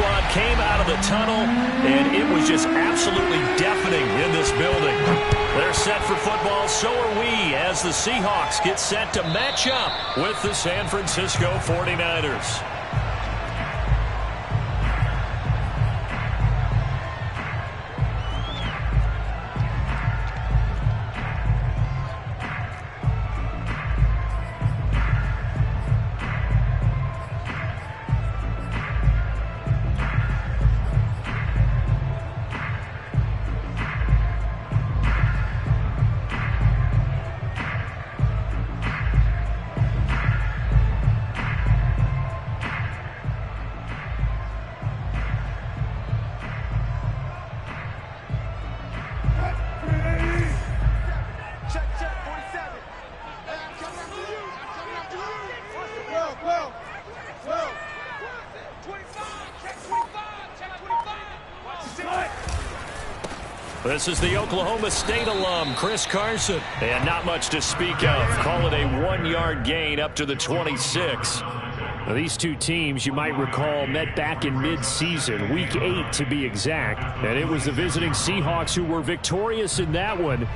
squad came out of the tunnel, and it was just absolutely deafening in this building. They're set for football, so are we, as the Seahawks get set to match up with the San Francisco 49ers. This is the Oklahoma State alum, Chris Carson. And not much to speak of. Call it a 1-yard gain up to the 26. Now, these two teams, you might recall, met back in mid-season, Week 8 to be exact. And it was the visiting Seahawks who were victorious in that one.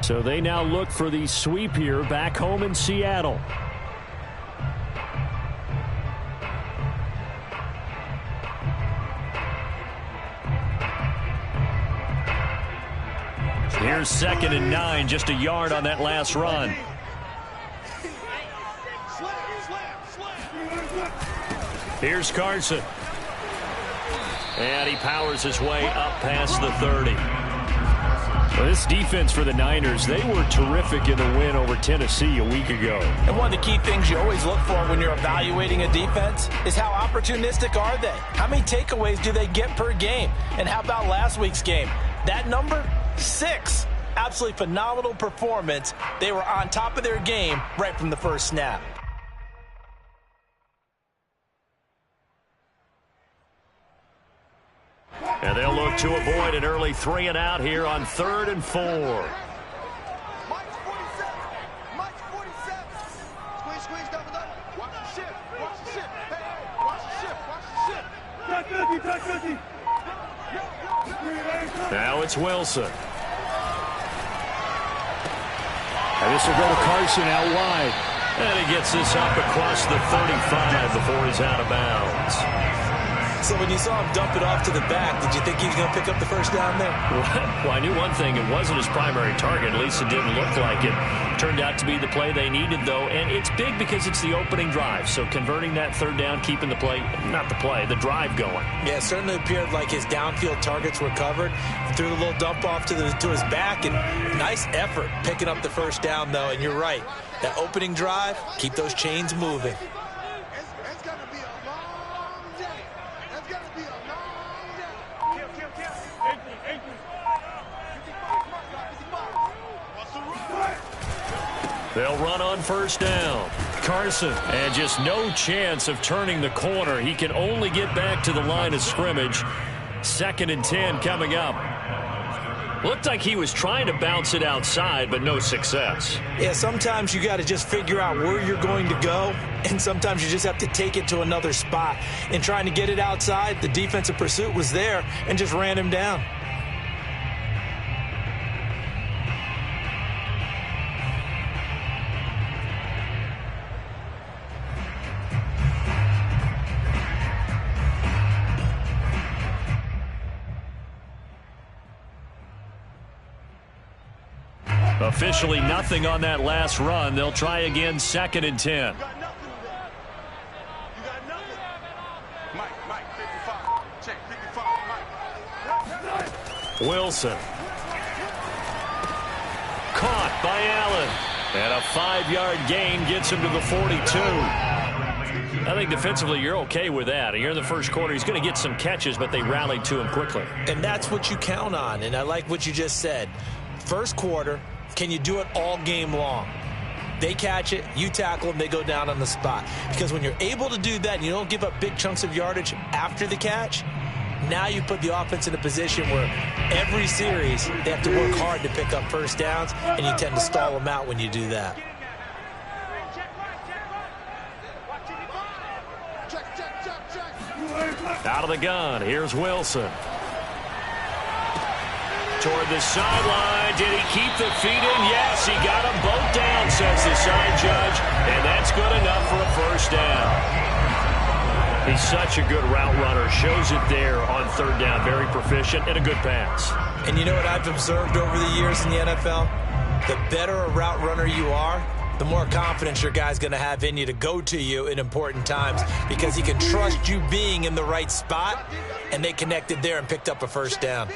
So they now look for the sweep here back home in Seattle. Here's 2nd and 9, just a yard on that last run. Here's Carson. And he powers his way up past the 30. Well, this defense for the Niners, they were terrific in the win over Tennessee a week ago. And one of the key things you always look for when you're evaluating a defense is how opportunistic are they? How many takeaways do they get per game? And how about last week's game? That number? 6. Absolutely phenomenal performance. They were on top of their game right from the first snap. And they'll look to avoid an early 3-and-out here on 3rd and 4. Now it's Wilson. And this will go to Carson out wide. And he gets this up across the 35 before he's out of bounds. So when you saw him dump it off to the back, did you think he was going to pick up the first down there? Well, I knew one thing. It wasn't his primary target. At least it didn't look like it. Turned out to be the play they needed, though. And it's big because it's the opening drive. So converting that 3rd down, keeping the play, not the play, the drive going. Yeah, it certainly appeared like his downfield targets were covered. Threw the little dump off to his back. And nice effort picking up the first down, though. And you're right. That opening drive, keep those chains moving. They'll run on 1st down. Carson, and just no chance of turning the corner. He can only get back to the line of scrimmage. 2nd and 10 coming up. Looked like he was trying to bounce it outside, but no success. Yeah, sometimes you got to just figure out where you're going to go, and sometimes you just have to take it to another spot. In trying to get it outside, the defensive pursuit was there and just ran him down. Officially nothing on that last run. They'll try again 2nd and 10. Wilson. Caught by Allen. And a 5-yard gain gets him to the 42. I think defensively you're okay with that. Here in the first quarter, he's going to get some catches, but they rallied to him quickly. And that's what you count on, and I like what you just said. First quarter, can you do it all game long? They catch it, you tackle them, they go down on the spot. Because when you're able to do that and you don't give up big chunks of yardage after the catch, now you put the offense in a position where every series they have to work hard to pick up first downs, and you tend to stall them out when you do that. Out Out of the gun, here's Wilson. Toward the sideline. Did he keep the feet in? Yes, he got them both down, says the side judge. And that's good enough for a first down. He's such a good route runner. Shows it there on third down. Very proficient and a good pass. And you know what I've observed over the years in the NFL? The better a route runner you are, the more confidence your guy's going to have in you to go to you in important times because he can trust you being in the right spot, and they connected there and picked up a first down.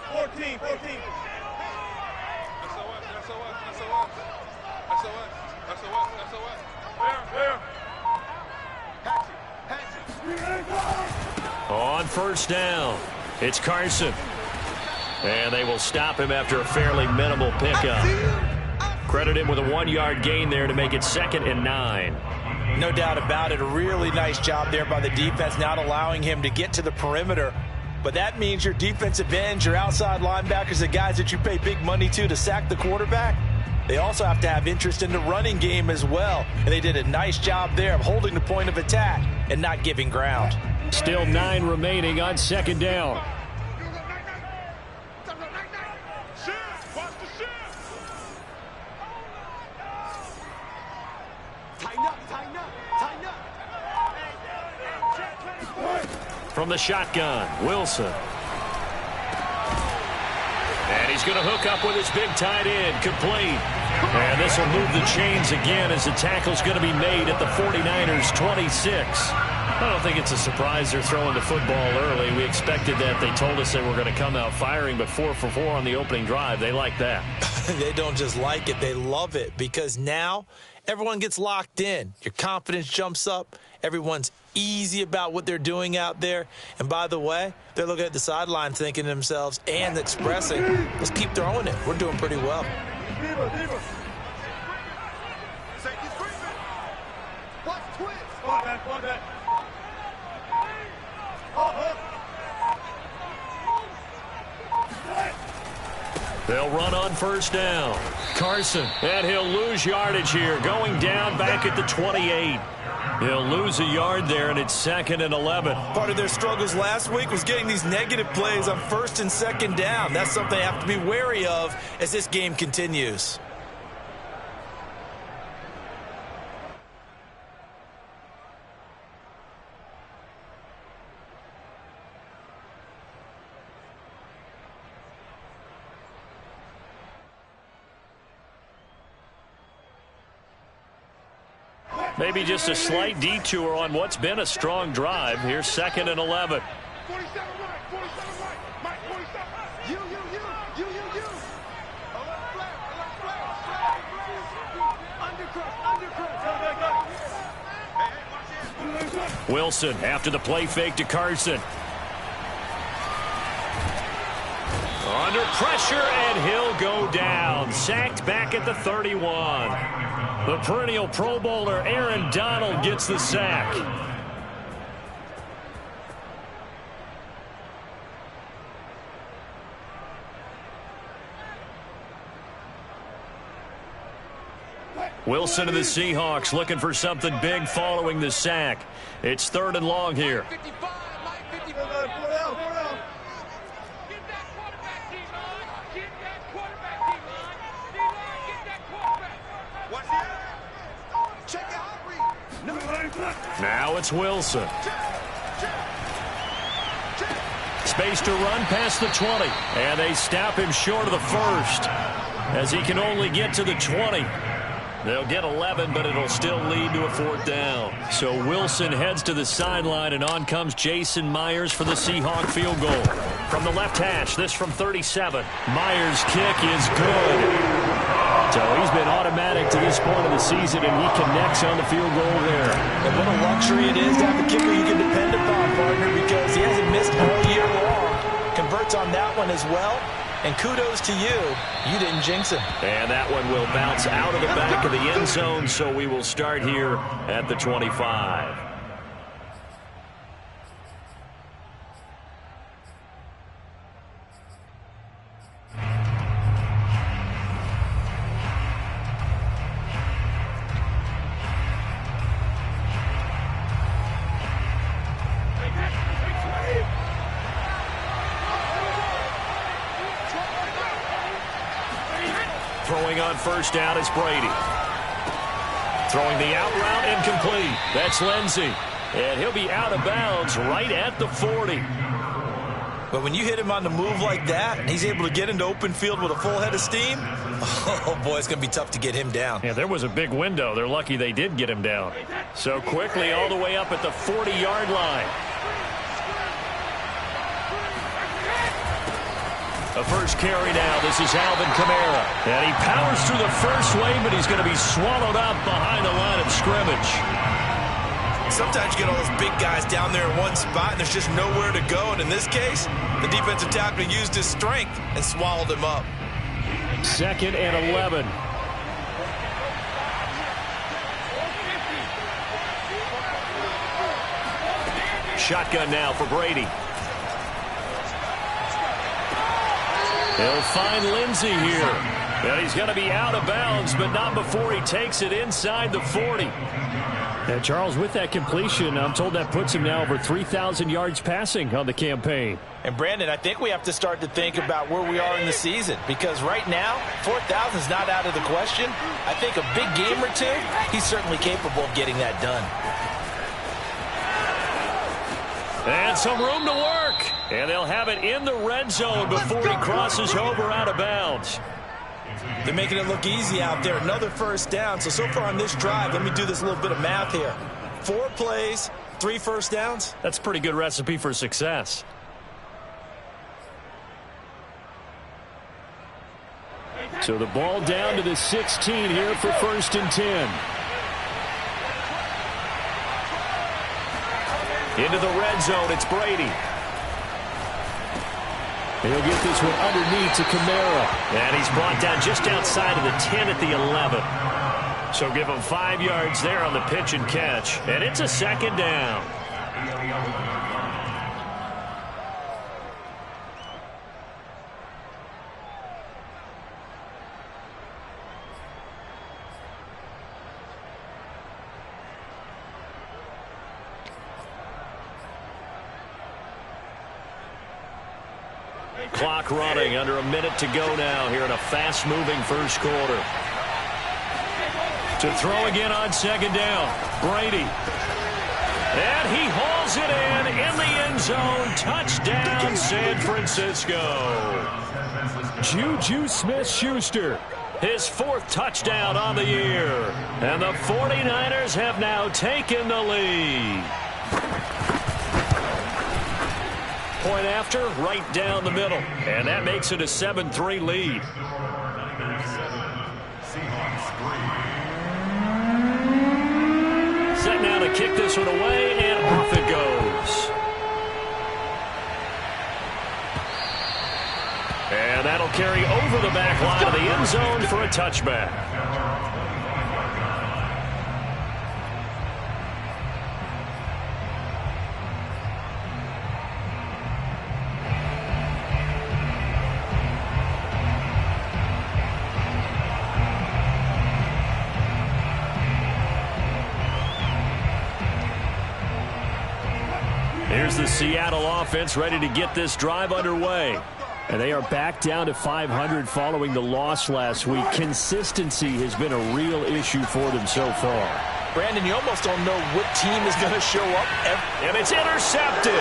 14. On first down, it's Carson. And they will stop him after a fairly minimal pickup. Credit him with a 1-yard gain there to make it 2nd and 9. No doubt about it. A really nice job there by the defense, not allowing him to get to the perimeter. But that means your defensive ends, your outside linebackers, the guys that you pay big money to sack the quarterback, they also have to have interest in the running game as well. And they did a nice job there of holding the point of attack and not giving ground. Still 9 remaining on 2nd down. From the shotgun, Wilson. And he's going to hook up with his big tight end, complete. And this will move the chains again as the tackle's going to be made at the 49ers 26. I don't think it's a surprise they're throwing the football early. We expected that. They told us they were going to come out firing, but 4 for 4 on the opening drive. They like that. They don't just like it, they love it, because now everyone gets locked in. Your confidence jumps up. Everyone's easy about what they're doing out there. And by the way, they're looking at the sideline thinking to themselves and expressing, let's keep throwing it. We're doing pretty well. They'll run on first down. Carson, and he'll lose yardage here, going down back at the 28. He'll lose a yard there, and it's 2nd and 11. Part of their struggles last week was getting these negative plays on 1st and 2nd down. That's something they have to be wary of as this game continues. Maybe just a slight detour on what's been a strong drive. Here's 2nd and 11. 47 right, 47 right. Mike, 47. You. Undercross. Wilson after the play fake to Carson. Under pressure, and he'll go down. Sacked back at the 31. The perennial Pro Bowler Aaron Donald gets the sack. Wilson and the Seahawks looking for something big following the sack. It's 3rd and long here. Now it's Wilson. Space to run past the 20. And they stop him short of the 1st as he can only get to the 20. They'll get 11, but it'll still lead to a 4th down. So Wilson heads to the sideline, and on comes Jason Myers for the Seahawk field goal. From the left hash, this from 37. Myers' kick is good. So he's been automatic to this point of the season, and he connects on the field goal there. And what a luxury it is to have a kicker you can depend upon, partner, because he hasn't missed all year long. Converts on that one as well. And kudos to you. You didn't jinx him. And that one will bounce out of the back of the end zone, so we will start here at the 25. Throwing on first down is Brady. Throwing the out route incomplete. That's Lindsey. And he'll be out of bounds right at the 40. But when you hit him on the move like that, and he's able to get into open field with a full head of steam, oh, boy, it's going to be tough to get him down. Yeah, there was a big window. They're lucky they did get him down. So quickly all the way up at the 40-yard line. The first carry now. This is Alvin Kamara. And he powers through the first wave, but he's going to be swallowed up behind the line of scrimmage. Sometimes you get all those big guys down there in one spot, and there's just nowhere to go. And in this case, the defensive tackle used his strength and swallowed him up. 2nd and 11. Shotgun now for Brady. He'll find Lindsey here. And he's going to be out of bounds, but not before he takes it inside the 40. And Charles, with that completion, I'm told that puts him now over 3,000 yards passing on the campaign. And Brandon, I think we have to start to think about where we are in the season, because right now, 4,000 is not out of the question. I think a big game or two, he's certainly capable of getting that done. And some room to work. And they'll have it in the red zone before he crosses over out of bounds. They're making it look easy out there. Another first down. So far on this drive, let me do this little bit of math here. 4 plays, 3 first downs. That's a pretty good recipe for success. So the ball down to the 16 here for 1st and 10. Into the red zone, it's Brady. He'll get this one underneath to Kamara. And he's brought down just outside of the 10 at the 11. So give him 5 yards there on the pitch and catch. And it's a 2nd down. Clock running, under a minute to go now here in a fast-moving first quarter. To throw again on 2nd down, Brady. And he hauls it in the end zone. Touchdown, San Francisco. Juju Smith-Schuster, his 4th touchdown on the year. And the 49ers have now taken the lead. Point after, right down the middle. And that makes it a 7-3 lead. Set now to kick this one away, and off it goes. And that'll carry over the back line of the end zone for a touchback. Here's the Seattle offense ready to get this drive underway. And they are back down to 500 following the loss last week. Consistency has been a real issue for them so far. Brandon, you almost don't know what team is going to show up. And it's intercepted.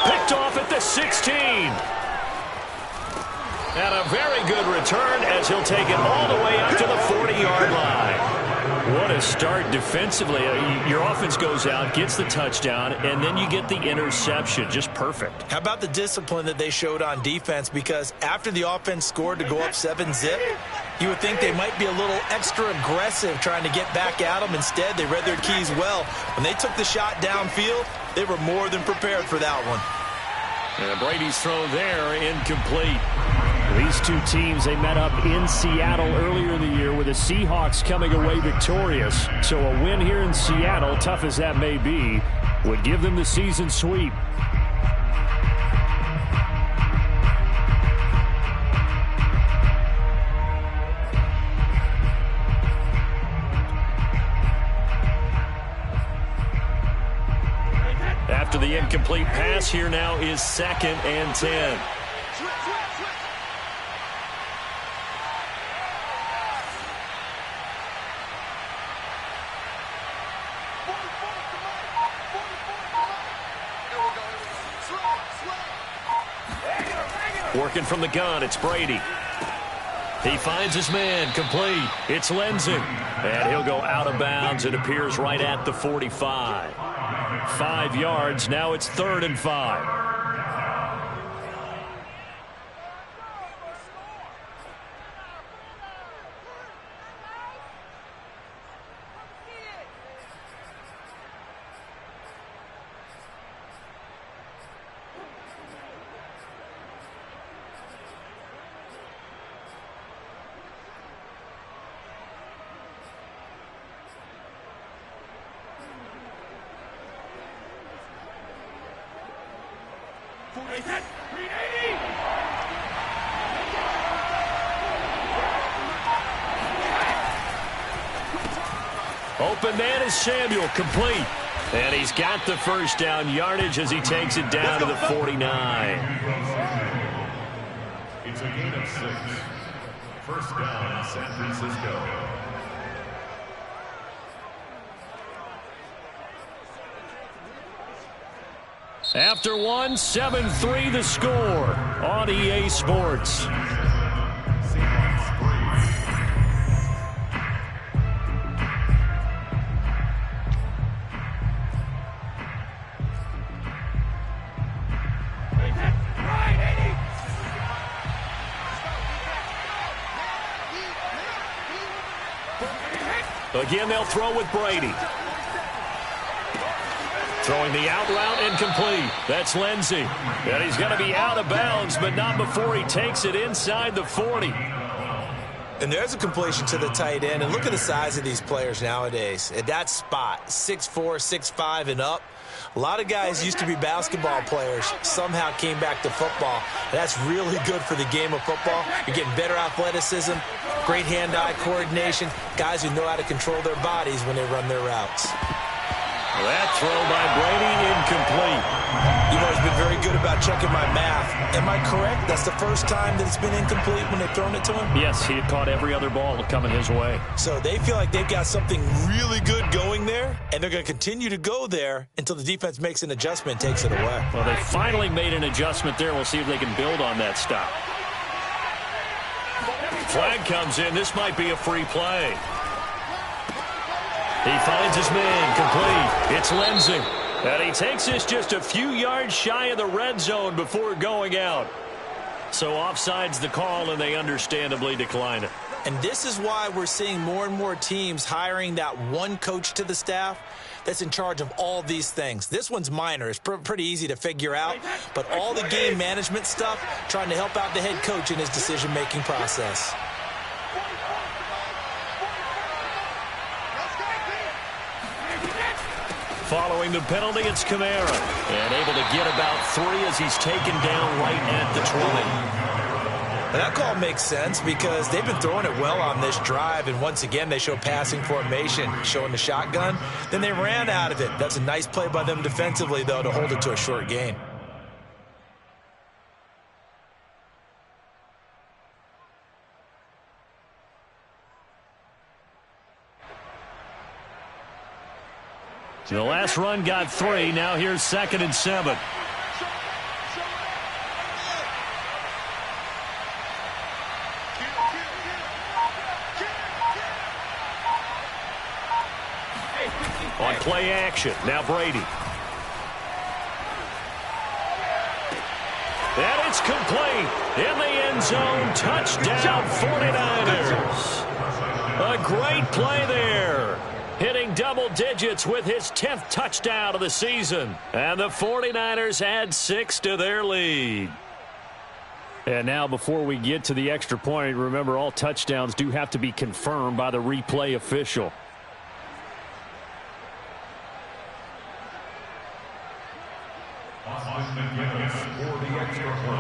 Picked off at the 16. And a very good return as he'll take it all the way up to the 40-yard line. What a start defensively. Your offense goes out, gets the touchdown, and then you get the interception. Just perfect. How about the discipline that they showed on defense? Because after the offense scored to go up 7-zip, you would think they might be a little extra aggressive trying to get back at them. Instead, they read their keys well. When they took the shot downfield, they were more than prepared for that one. And Brady's throw there, incomplete. These two teams, they met up in Seattle earlier in the year with the Seahawks coming away victorious. So a win here in Seattle, tough as that may be, would give them the season sweep. After the incomplete pass, here now is 2nd and 10. Working from the gun, it's Brady. He finds his man, complete. It's Lindsey. And he'll go out of bounds. It appears right at the 45. 5 yards. Now it's 3rd and 5. Open man is Samuel, complete. And he's got the first down yardage as he takes it down to the 49. It's a gain of 6. First down, San Francisco. After one, 7-3 the score on EA Sports. Again, they'll throw with Brady. Throwing the out route incomplete. That's Lindsey. And he's going to be out of bounds, but not before he takes it inside the 40. And there's a completion to the tight end. And look at the size of these players nowadays. At that spot, 6'4", 6'5", and up. A lot of guys used to be basketball players, somehow came back to football. That's really good for the game of football. You're getting better athleticism, great hand-eye coordination, guys who know how to control their bodies when they run their routes. That throw by Brady, incomplete. You've always been very good about checking my math. Am I correct? That's the first time that it's been incomplete when they've thrown it to him? Yes, he had caught every other ball coming his way. So they feel like they've got something really good going there, and they're going to continue to go there until the defense makes an adjustment and takes it away. Well, they finally made an adjustment there. We'll see if they can build on that stop. Flag comes in. This might be a free play. He finds his man, complete. It's Lindsey. And he takes this just a few yards shy of the red zone before going out. So offside's the call, and they understandably decline it. And this is why we're seeing more and more teams hiring that one coach to the staff that's in charge of all these things. This one's minor. It's pretty easy to figure out. But all the game management stuff, trying to help out the head coach in his decision-making process. Following the penalty, it's Kamara. And able to get about 3 as he's taken down right at the 20. And that call makes sense because they've been throwing it well on this drive. And once again, they show passing formation, showing the shotgun. Then they ran out of it. That's a nice play by them defensively, though, to hold it to a short gain. The last run got 3. Now here's 2nd and 7. On play action, now Brady. And it's complete. In the end zone, touchdown 49ers. A great play there. Hitting double digits with his 10th touchdown of the season. And the 49ers add 6 to their lead. And now before we get to the extra point, remember all touchdowns do have to be confirmed by the replay official.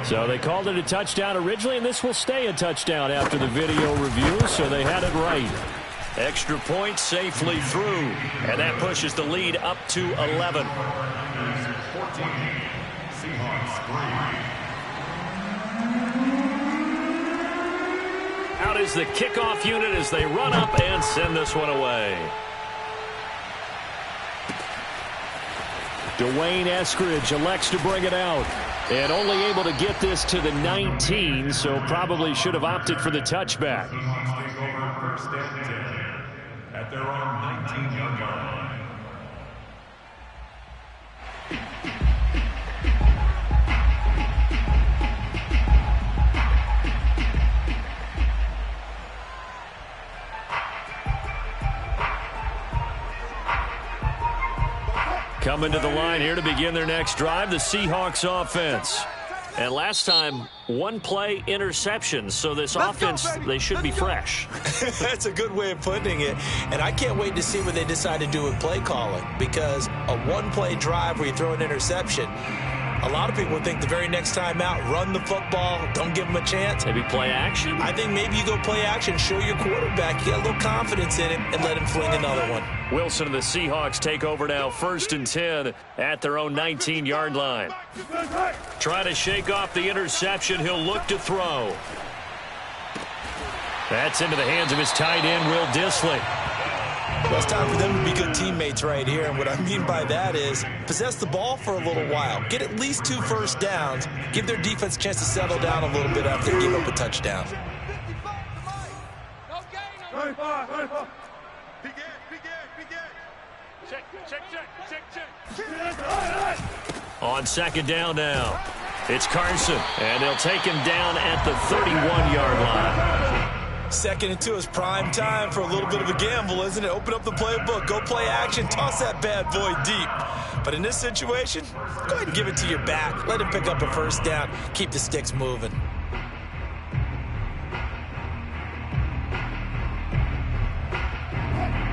So they called it a touchdown originally, and this will stay a touchdown after the video review, so they had it right. Extra point safely through, and that pushes the lead up to 11. 14, Seahawks 3. Out is the kickoff unit as they run up and send this one away. Dwayne Eskridge elects to bring it out. And only able to get this to the 19, so probably should have opted for the touchback. Seahawks take over 1st and 10 at their own 19-yard line. Coming to the line here to begin their next drive, the Seahawks offense. And last time, one play interception, so this offense, they should be fresh. That's a good way of putting it. And I can't wait to see what they decide to do with play calling, because a one-play drive where you throw an interception, a lot of people would think the very next time out, run the football, don't give them a chance. Maybe play action? I think maybe you go play action, show your quarterback you got a little confidence in him, and let him fling another one. Wilson and the Seahawks take over now, 1st and 10 at their own 19-yard line. Trying to shake off the interception. He'll look to throw. That's into the hands of his tight end, Will Dissly. Well, it's time for them to be good teammates right here. And what I mean by that is possess the ball for a little while. Get at least 2 first downs. Give their defense a chance to settle down a little bit after they give up a touchdown. On 2nd down now, it's Carson, and they'll take him down at the 31-yard line. 2nd and 2 is prime time for a little bit of a gamble, isn't it? Open up the playbook, go play action, toss that bad boy deep. But in this situation, go ahead and give it to your back. Let him pick up a first down. Keep the sticks moving.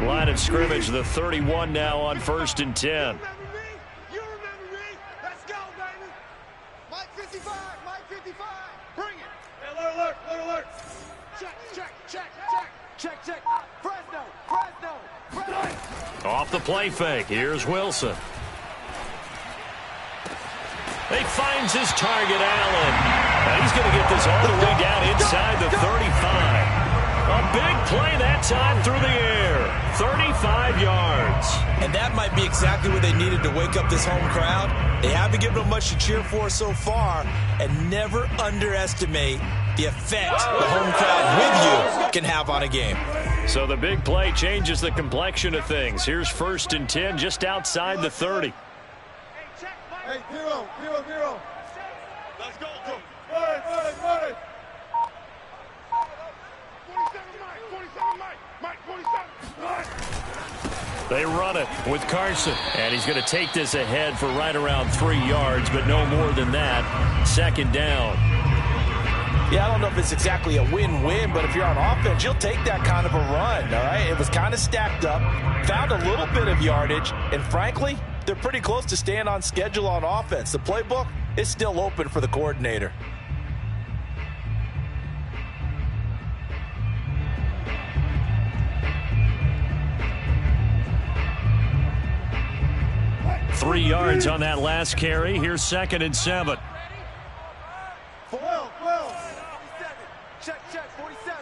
Line of scrimmage, the 31 now on 1st and 10. You remember me? Let's go, baby. Mike 55, Mike 55. Bring it. Alert, alert, alert. Check, check, check, check, check, check. Fresno, Fresno, Fresno. Off the play fake, here's Wilson. He finds his target, Allen. Now he's going to get this all the way down inside the 35. A big play that time through the air. 35 yards. And that might be exactly what they needed to wake up this home crowd. They haven't given them much to cheer for so far. And never underestimate the effect the home crowd with you can have on a game. So the big play changes the complexion of things. Here's 1st and 10 just outside the 30. Hey, 0, 0, 0. Let's go. Run it. 47 Mike, 47. They run it with Carson, and he's going to take this ahead for right around 3 yards, but no more than that. 2nd down. Yeah, I don't know if it's exactly a win-win, but if you're on offense, you'll take that kind of a run, all right? It was kind of stacked up, found a little bit of yardage, and frankly, they're pretty close to staying on schedule on offense. The playbook is still open for the coordinator. Three yards on that last carry. Here's 2nd and 7. 12. Check, 47.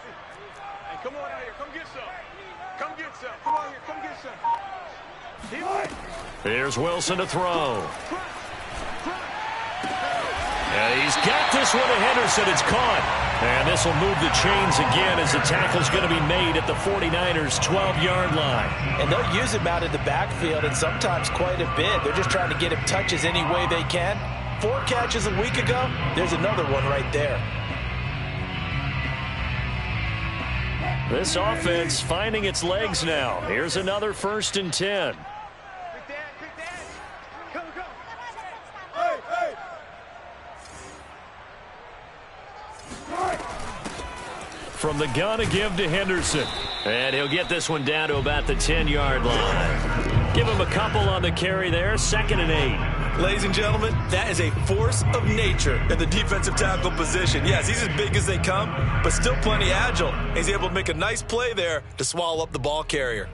Hey, come on out here. Come get some. Come on here. Come get some. Here's Wilson to throw. And he's got this one to Henderson. It's caught. And this will move the chains again as the tackle's going to be made at the 49ers' 12-yard line. And they'll use him out in the backfield, and sometimes quite a bit. They're just trying to get him touches any way they can. 4 catches a week ago. There's another one right there. This offense finding its legs now. Here's another 1st and 10. From the gun, a give to Henderson. And he'll get this one down to about the 10-yard line. Give him a couple on the carry there. 2nd and 8. Ladies and gentlemen, that is a force of nature in the defensive tackle position. Yes, he's as big as they come, but still plenty agile. He's able to make a nice play there to swallow up the ball carrier.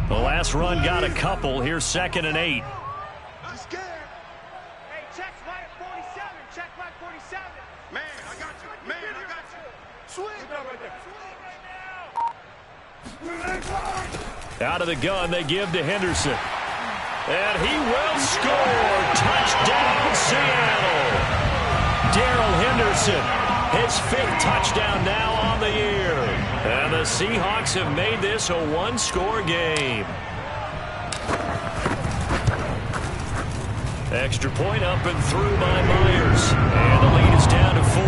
The last run got a couple. Here's 2nd and 8. I'm scared. Hey, check Mike 47. Check Mike 47. Man, I got you. Swing. Right there. Out of the gun, they give to Henderson. And he will score. Touchdown, Seattle. Darrell Henderson, his 5th touchdown now on the year. And the Seahawks have made this a one-score game. Extra point up and through by Myers. And the lead is down to 4.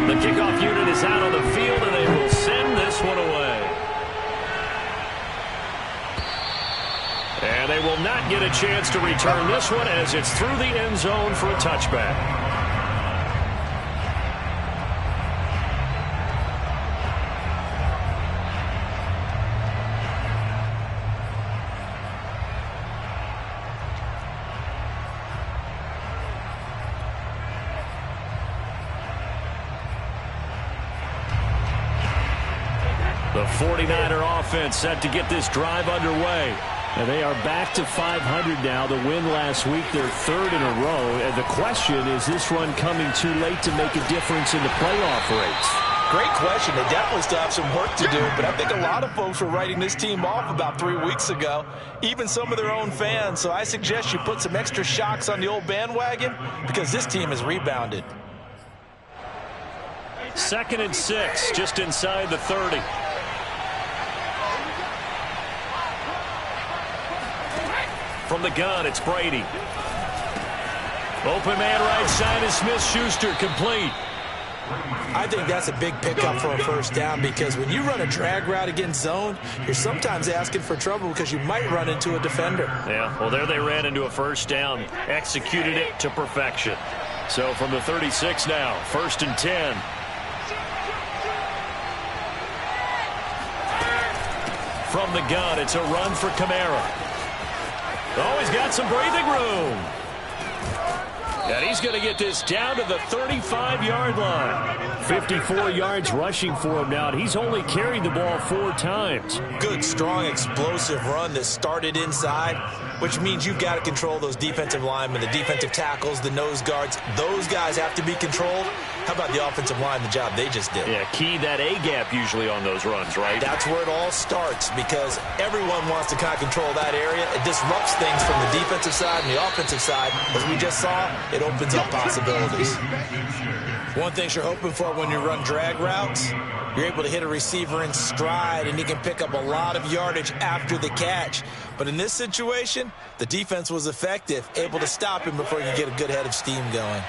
The kickoff unit is out on the field, and they will send this one away. And they will not get a chance to return this one as it's through the end zone for a touchback. The 49er offense set to get this drive underway. And they are back to 500 now. The win last week, their 3rd in a row. And the question is this run coming too late to make a difference in the playoff race? Great question. They definitely still have some work to do, but I think a lot of folks were writing this team off about 3 weeks ago, even some of their own fans. So I suggest you put some extra shocks on the old bandwagon because this team has rebounded. 2nd and 6, just inside the 30. From the gun, it's Brady. Open man right side is Smith-Schuster, complete. I think that's a big pickup for a first down because when you run a drag route against zone, you're sometimes asking for trouble because you might run into a defender. Yeah, well, there they ran into a first down, executed it to perfection. So from the 36 now, 1st and 10. From the gun, it's a run for Kamara. Oh, he's got some breathing room. And he's going to get this down to the 35-yard line. 54 yards rushing for him now, and he's only carried the ball 4 times. Good, strong, explosive run that started inside, which means you've got to control those defensive linemen, the defensive tackles, the nose guards. Those guys have to be controlled. How about the offensive line, the job they just did? Yeah, key that A-gap usually on those runs, right? That's where it all starts because everyone wants to kind of control that area. It disrupts things from the defensive side and the offensive side. As we just saw, it opens up possibilities. One thing you're hoping for when you run drag routes, you're able to hit a receiver in stride and he can pick up a lot of yardage after the catch. But in this situation, the defense was effective, able to stop him before you get a good head of steam going.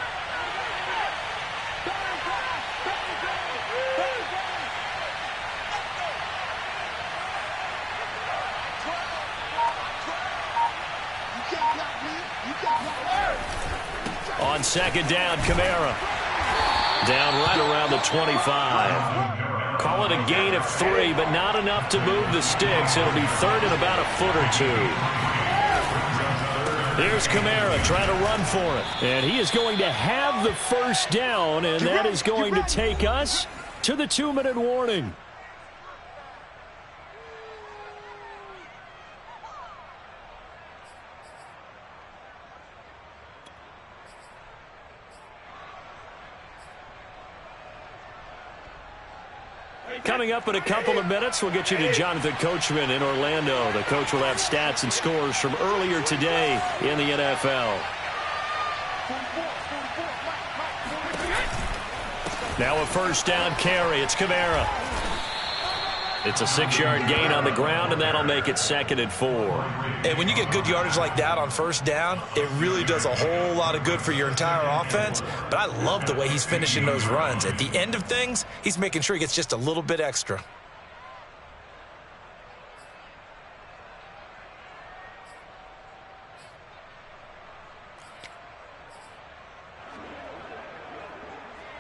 On 2nd down, Kamara. Down right around the 25. Call it a gain of 3, but not enough to move the sticks. It'll be 3rd and about a foot or 2. Here's Kamara trying to run for it. And he is going to have the first down, and that is going to take us to the 2-minute warning. Coming up in a couple of minutes, we'll get you to Jonathan Coachman in Orlando. The coach will have stats and scores from earlier today in the NFL. Now a first down carry. It's Kamara. It's a 6-yard gain on the ground, and that'll make it 2nd and 4. And when you get good yardage like that on first down, it really does a whole lot of good for your entire offense. But I love the way he's finishing those runs. At the end of things, he's making sure he gets just a little bit extra.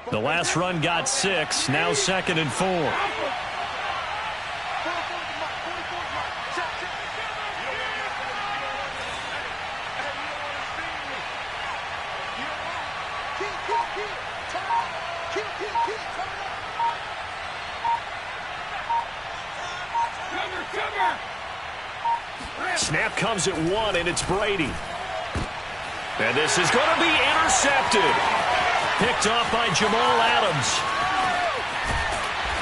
The last run got 6, now 2nd and 4. Snap comes at 1, and it's Brady. And this is going to be intercepted. picked off by Jamal Adams.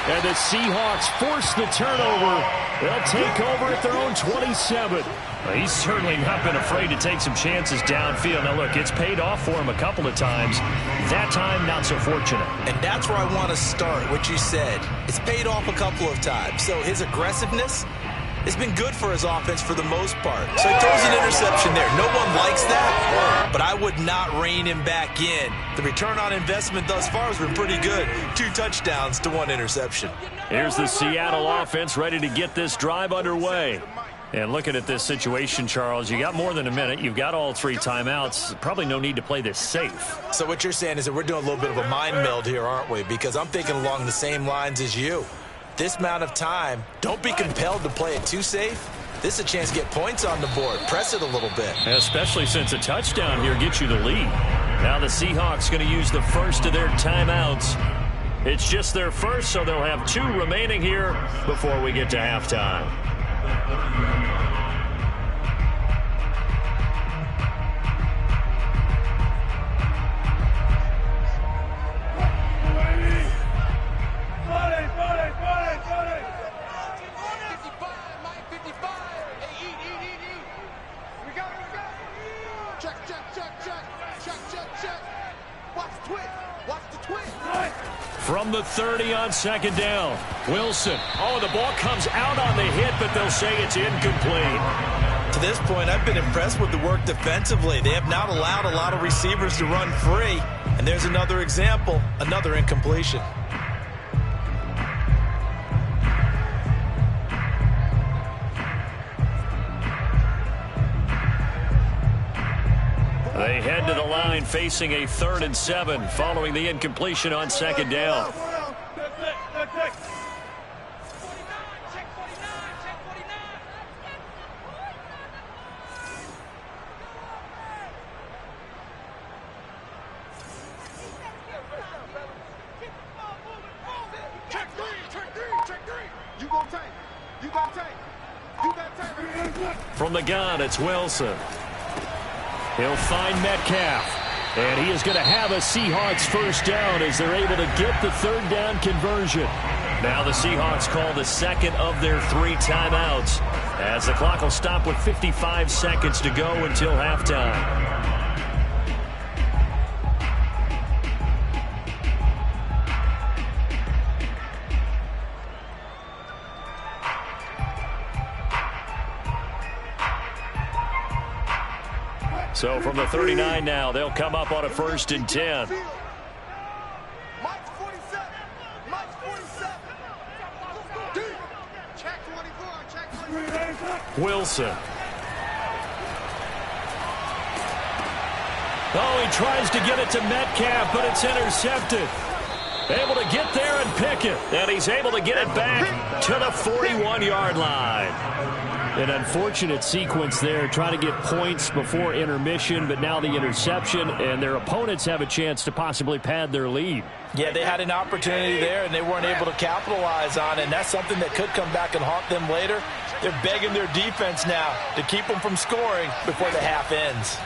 And the Seahawks force the turnover. They'll take over at their own 27. Well, he's certainly not been afraid to take some chances downfield. Now, look, it's paid off for him a couple of times. That time, not so fortunate. And that's where I want to start, what you said. It's paid off a couple of times. So his aggressiveness has been good for his offense for the most part. So he throws an interception there. No one likes that, but I would not rein him back in. The return on investment thus far has been pretty good. 2 touchdowns to 1 interception. Here's the Seattle offense ready to get this drive underway. And looking at this situation, Charles, you got more than a minute. You've got all 3 timeouts. Probably no need to play this safe. So what you're saying is that we're doing a little bit of a mind meld here, aren't we? Because I'm thinking along the same lines as you. This amount of time, don't be compelled to play it too safe. This is a chance to get points on the board. Press it a little bit. Especially since a touchdown here gets you the lead. Now the Seahawks going to use the first of their timeouts. It's just their first, so they'll have 2 remaining here before we get to halftime. From the 30 on second down, Wilson. Oh, the ball comes out on the hit, but they'll say it's incomplete. To this point, I've been impressed with the work defensively. They have not allowed a lot of receivers to run free. And there's another example, another incompletion. They head to the line facing a 3rd and 7 following the incompletion on second down. From the gun, it's Wilson. He'll find Metcalf. And he is going to have a Seahawks first down as they're able to get the 3rd down conversion. Now the Seahawks call the second of their 3 timeouts as the clock will stop with 55 seconds to go until halftime. So from the 39 now, they'll come up on a 1st and 10. Wilson. Oh, he tries to get it to Metcalf, but it's intercepted. Able to get there and pick it. And he's able to get it back to the 41-yard line. An unfortunate sequence there, trying to get points before intermission, but now the interception, and their opponents have a chance to possibly pad their lead. Yeah, they had an opportunity there, and they weren't able to capitalize on it, and that's something that could come back and haunt them later. They're begging their defense now to keep them from scoring before the half ends.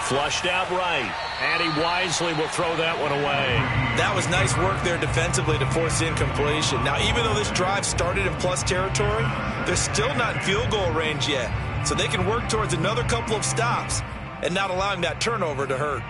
Flushed out right, and he wisely will throw that one away. That was nice work there defensively to force incompletion. Now, even though this drive started in plus territory, they're still not in field goal range yet. So they can work towards another couple of stops and not allowing that turnover to hurt.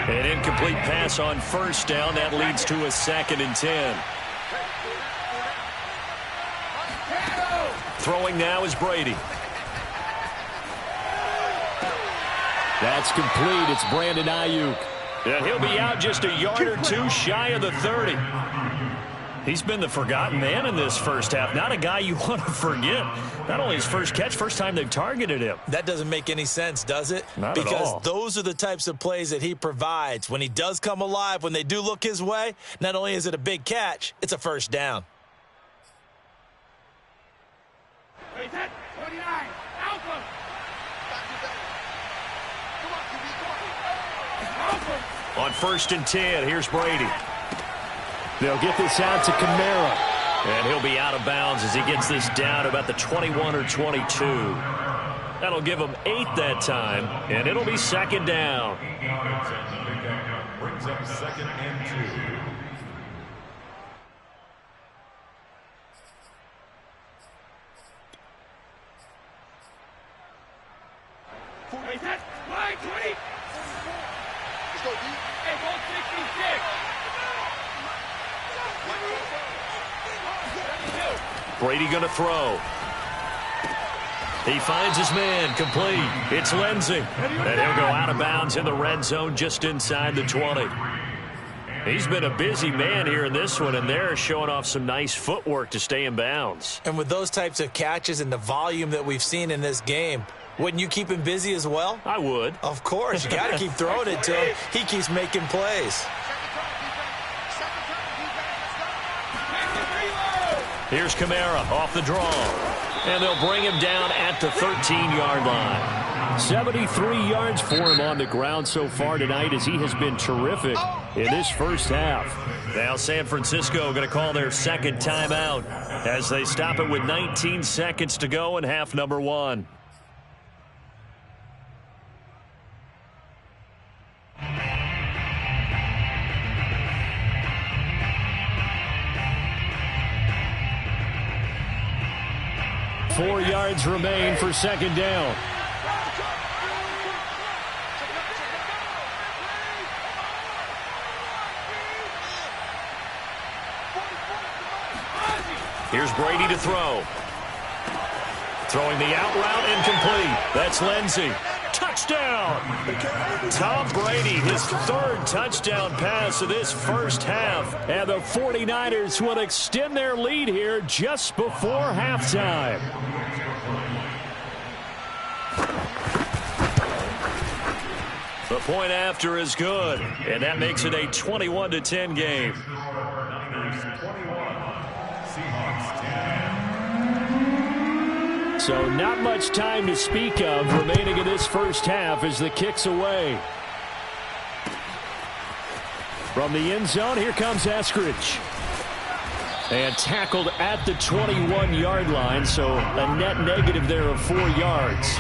An incomplete pass on 1st down. That leads to a 2nd and 10. Throwing now is Brady. That's complete. It's Brandon Ayuk. And he'll be out just a yard or 2 shy of the 30. He's been the forgotten man in this first half. Not a guy you want to forget. Not only his first catch, first time they've targeted him. That doesn't make any sense, does it? Not at all. Because those are the types of plays that he provides. When he does come alive, when they do look his way, not only is it a big catch, it's a first down. 29, Alpha. Come on, QB, come on. Alpha. On 1st and 10, here's Brady. They'll get this out to Kamara. And he'll be out of bounds as he gets this down about the 21 or 22. That'll give him 8 that time, and it'll be 2nd down. Brings up 2nd and 2. Brady going to throw. He finds his man, complete. It's Lindsey. And he'll go out of bounds in the red zone just inside the 20. He's been a busy man here in this one, and they're showing off some nice footwork to stay in bounds. And with those types of catches and the volume that we've seen in this game, wouldn't you keep him busy as well? I would. Of course. You got to keep throwing it to him. He keeps making plays. Here's Kamara off the draw. And they'll bring him down at the 13-yard line. 73 yards for him on the ground so far tonight as he has been terrific in this first half. Now San Francisco going to call their 2nd timeout as they stop it with 19 seconds to go in half number 1. Four yards remain for 2nd down. Here's Brady to throw. Throwing the out route incomplete. That's Lindsey. Touchdown! Tom Brady, his 3rd touchdown pass of this first half. And the 49ers will extend their lead here just before halftime. The point after is good, and that makes it a 21-10 game. Niners 21, Seahawks 10. So not much time to speak of remaining in this first half as the kick's away. From the end zone, here comes Eskridge. And tackled at the 21-yard line, so a net negative there of 4 yards.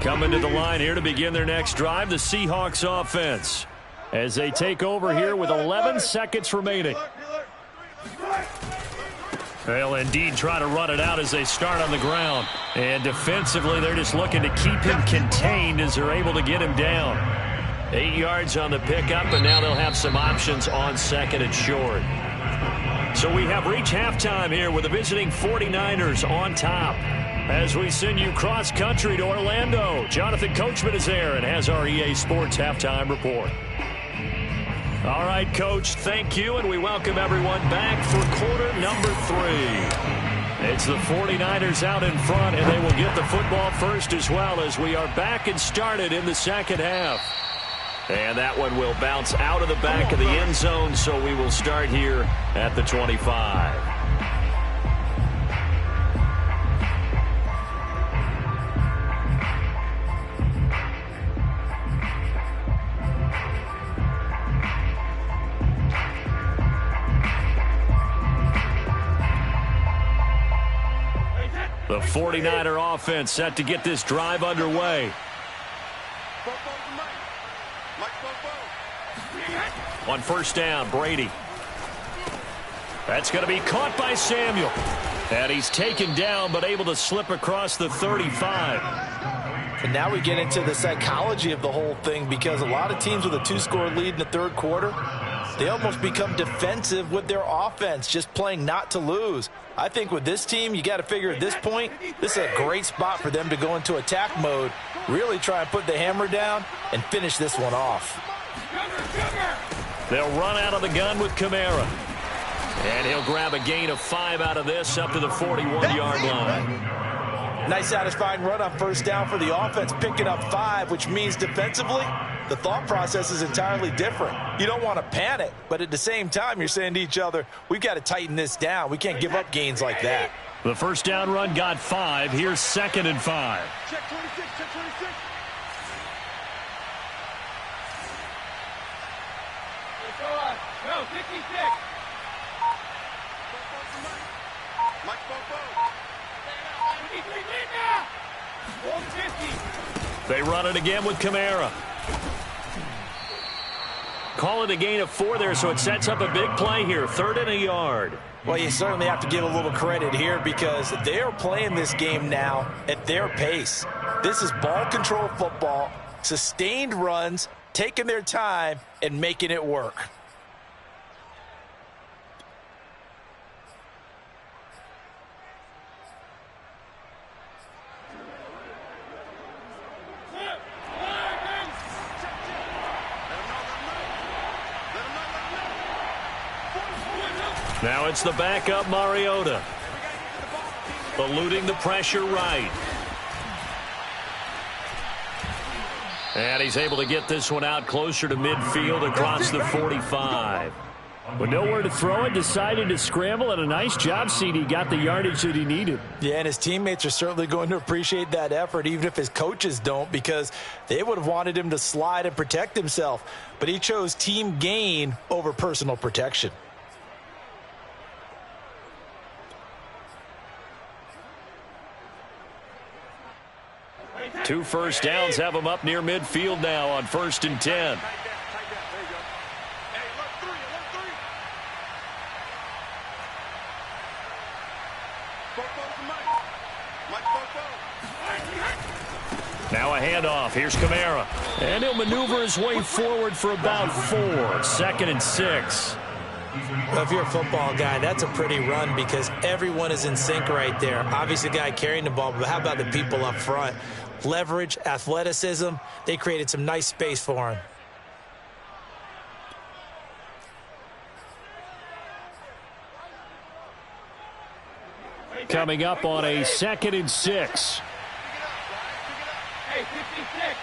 Coming to the line here to begin their next drive, the Seahawks offense, as they take over here with 11 seconds remaining. They'll indeed try to run it out as they start on the ground. And defensively, they're just looking to keep him contained as they're able to get him down. 8 yards on the pickup, and now they'll have some options on 2nd and short. So we have reached halftime here with the visiting 49ers on top. As we send you cross-country to Orlando, Jonathan Coachman is there and has our EA Sports Halftime Report. All right, Coach, thank you, and we welcome everyone back for quarter number 3. It's the 49ers out in front, and they will get the football first as well as we are back and started in the second half. And that one will bounce out of the back of the end zone, so we will start here at the 25. The 49er offense set to get this drive underway. On 1st down, Brady. That's going to be caught by Samuel. And he's taken down but able to slip across the 35. And now we get into the psychology of the whole thing, because a lot of teams with a 2-score lead in the 3rd quarter, they almost become defensive with their offense, just playing not to lose. I think with this team, you got to figure at this point, this is a great spot for them to go into attack mode, really try and put the hammer down and finish this one off. They'll run out of the gun with Kamara. And he'll grab a gain of 5 out of this up to the 41-yard line. Nice satisfying run on 1st down for the offense, picking up 5, which means defensively, the thought process is entirely different. You don't want to panic, but at the same time, you're saying to each other, we've got to tighten this down. We can't give up gains like that. The first down run got 5. Here's 2nd and 5. Check 26, check 26. No, 56. Mike Bobo. 150. They run it again with Kamara. Call it a gain of 4 there, so it sets up a big play here. 3rd and a yard. Well, you certainly have to give a little credit here because they're playing this game now at their pace. This is ball control football, sustained runs, taking their time, and making it work. Now it's the backup Mariota. Eluding the pressure right. And he's able to get this one out closer to midfield across the 45. With nowhere to throw it, decided to scramble, and a nice job, CD. Got the yardage that he needed. Yeah, and his teammates are certainly going to appreciate that effort, even if his coaches don't, because they would have wanted him to slide and protect himself. But he chose team gain over personal protection. 2 first downs have him up near midfield now on 1st and 10. There you go. Hey, alert 3, alert 3. Bobo's to Mike. Mike Bobo. Now a handoff. Here's Kamara. And he'll maneuver his way forward for about 4. 2nd and 6. Well, if you're a football guy, that's a pretty run because everyone is in sync right there. Obviously, the guy carrying the ball, but how about the people up front? Leverage, athleticism, they created some nice space for him. Coming up on a 2nd and 6. Hey, 56.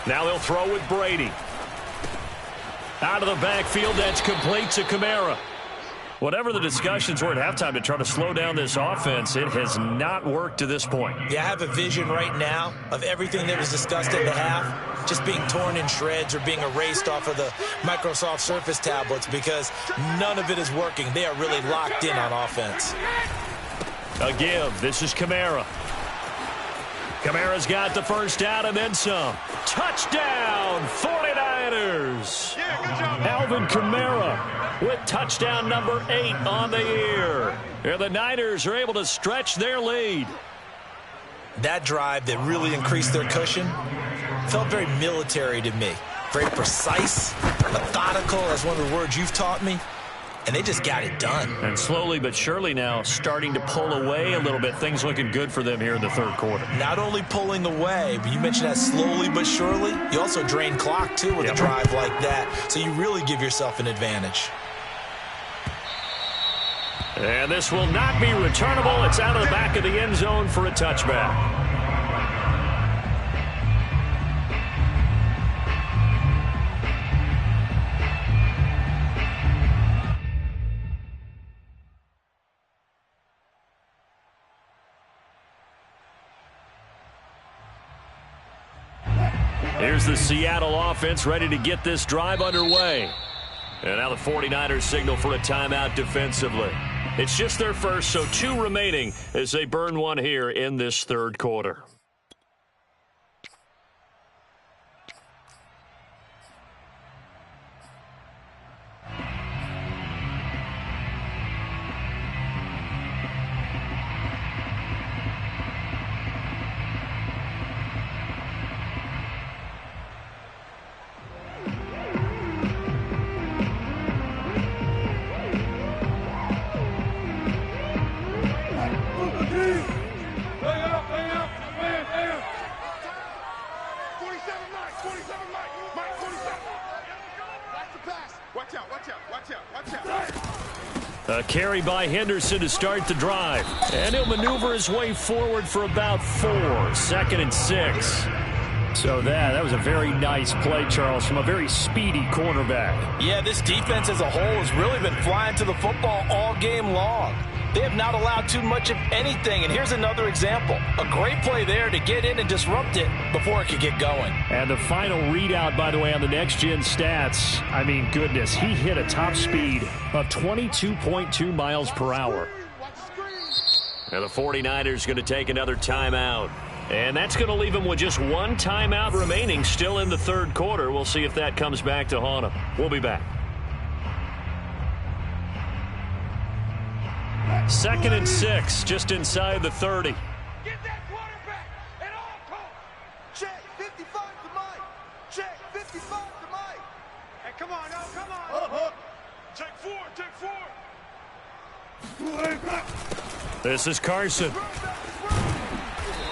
Now they'll throw with Brady. Out of the backfield, that's complete to Kamara. Whatever the discussions were at halftime to try to slow down this offense, it has not worked to this point. Yeah, I have a vision right now of everything that was discussed at the half just being torn in shreds or being erased off of the Microsoft Surface tablets because none of it is working. They are really locked in on offense. A give. This is Kamara. Kamara's got the first down and then some. Touchdown, 49ers. Yeah, good job. Alvin Kamara with touchdown number 8 on the year. And the Niners are able to stretch their lead. That drive that really increased their cushion felt very military to me. Very precise, methodical, as one of the words you've taught me. And they just got it done. And slowly but surely now starting to pull away a little bit. Things looking good for them here in the 3rd quarter. Not only pulling away, but you mentioned that slowly but surely. You also drain clock, too, with a drive like that. So you really give yourself an advantage. And this will not be returnable. It's out of the back of the end zone for a touchback. Here's the Seattle offense ready to get this drive underway. And now the 49ers signal for a timeout defensively. It's just their first, so 2 remaining as they burn one here in this 3rd quarter. A carry by Henderson to start the drive. And he'll maneuver his way forward for about 4. 2nd and 6. So that was a very nice play, Charles, from a very speedy cornerback. Yeah, this defense as a whole has really been flying to the football all game long. They have not allowed too much of anything, and here's another example. A great play there to get in and disrupt it before it could get going. And the final readout, by the way, on the next-gen stats, I mean, goodness, he hit a top speed of 22.2 miles per hour. Now the 49ers going to take another timeout. And that's going to leave him with just one timeout remaining still in the third quarter. We'll see if that comes back to haunt him. We'll be back. 2nd and 6, just inside the 30. Get that quarterback at all costs. Check 55 to Mike. Check 55 to Mike. Hey, come on, now, come on. Check 4, check 4. This is Carson.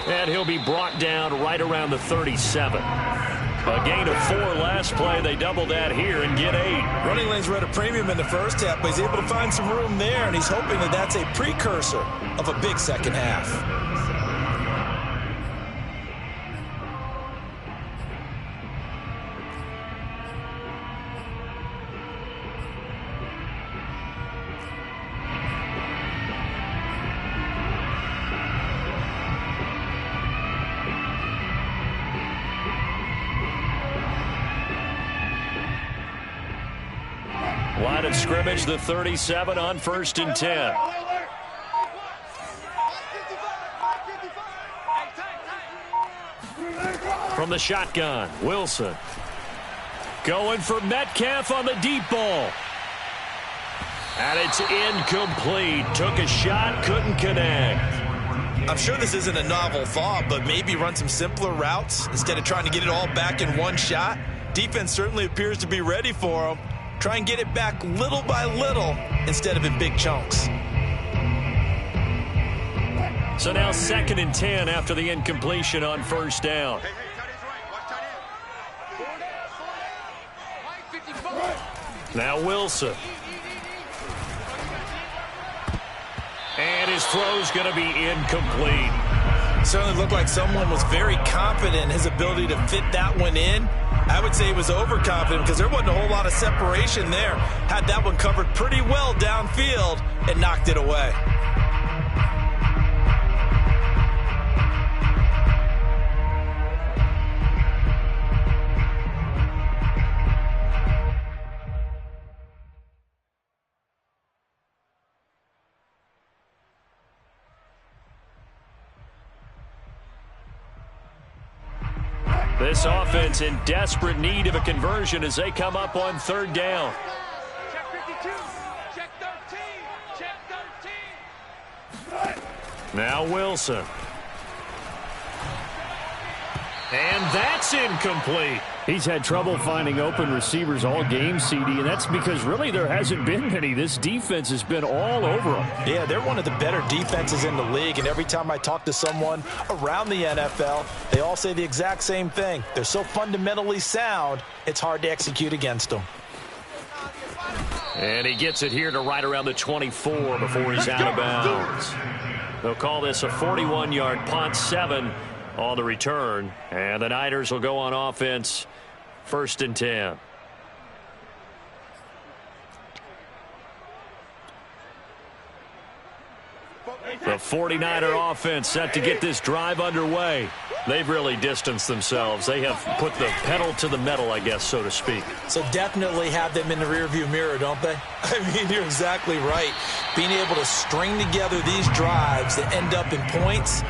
And he'll be brought down right around the 37. A gain of 4 last play. They double that here and get 8. Running lanes were at a premium in the first half, but he's able to find some room there, and he's hoping that that's a precursor of a big second half. Line of scrimmage, the 37 on 1st and 10. From the shotgun, Wilson. Going for Metcalf on the deep ball. And it's incomplete. Took a shot, couldn't connect. I'm sure this isn't a novel thought, but maybe run some simpler routes instead of trying to get it all back in one shot. Defense certainly appears to be ready for him. Try and get it back little by little instead of in big chunks. So now 2nd and 10 after the incompletion on 1st down. Now Wilson. And his throw's going to be incomplete. Certainly looked like someone was very confident in his ability to fit that one in. I would say he was overconfident because there wasn't a whole lot of separation there. Had that one covered pretty well downfield and knocked it away. This offense in desperate need of a conversion as they come up on 3rd down. Check 52. Check 13. Check 13. Now Wilson. And that's incomplete. He's had trouble finding open receivers all game, CD, and that's because really there hasn't been many. This defense has been all over them. Yeah, they're one of the better defenses in the league, and every time I talk to someone around the NFL, they all say the exact same thing. They're so fundamentally sound, it's hard to execute against them. And he gets it here to right around the 24 before he's out of bounds. They'll call this a 41-yard punt, 7 on the return, and the Niners will go on offense, 1st and 10. The 49er offense set to get this drive underway. They've really distanced themselves. They have put the pedal to the metal, I guess, so to speak. So definitely have them in the rearview mirror, don't they? I mean, you're exactly right. Being able to string together these drives that end up in points,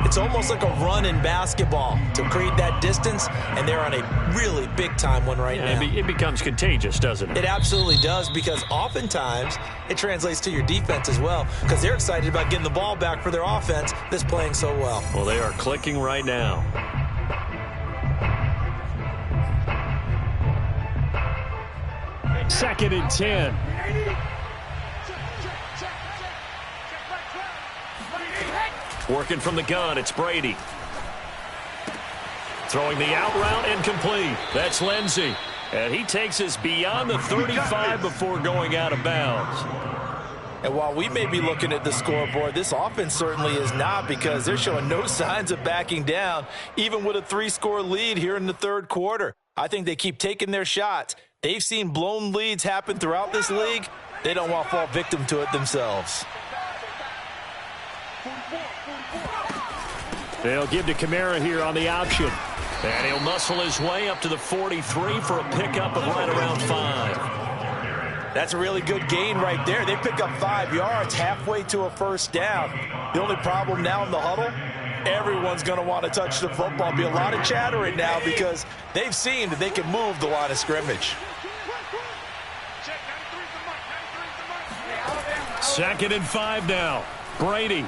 it's almost like a run in basketball to create that distance, and they're on a really big-time one right now. It becomes contagious, doesn't it? It absolutely does, because oftentimes it translates to your defense as well, because they're excited about getting the ball back for their offense that's playing so well. Well, they are clicking right now. 2nd and 10. Working from the gun, it's Brady. Throwing the out route incomplete. That's Lindsey. And he takes us beyond the 35 before going out of bounds. And while we may be looking at the scoreboard, this offense certainly is not, because they're showing no signs of backing down, even with a 3-score lead here in the third quarter. I think they keep taking their shots. They've seen blown leads happen throughout this league. They don't want to fall victim to it themselves. They'll give to Kamara here on the option. And he'll muscle his way up to the 43 for a pickup of right around 5. That's a really good gain right there. They pick up 5 yards halfway to a first down. The only problem now in the huddle, everyone's going to want to touch the football. Be a lot of chattering now because they've seen that they can move the line of scrimmage. 2nd and 5 now. Brady.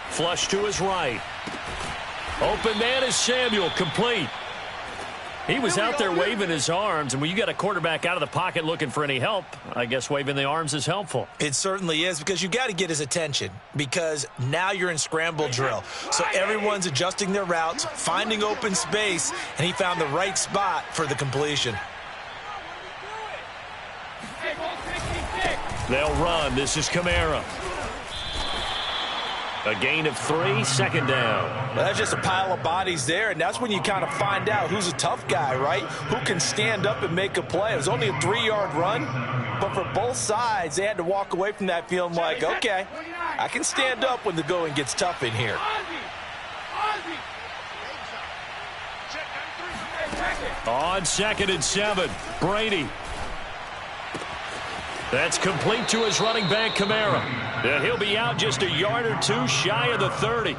Flush to his right. Open man is Samuel, complete. He was out there waving his arms, and when you got a quarterback out of the pocket looking for any help, I guess waving the arms is helpful. It certainly is, because you got to get his attention, because now you're in scramble drill. So everyone's adjusting their routes, finding open space, and he found the right spot for the completion. They'll run. This is Kamara. A gain of 3, 2nd down. Well, that's just a pile of bodies there, and that's when you kind of find out who's a tough guy, right? Who can stand up and make a play. It was only a 3-yard run, but for both sides, they had to walk away from that feeling like, okay, I can stand up when the going gets tough in here. On 2nd and 7, Brady. That's complete to his running back, Kamara. And he'll be out just a yard or 2 shy of the 30.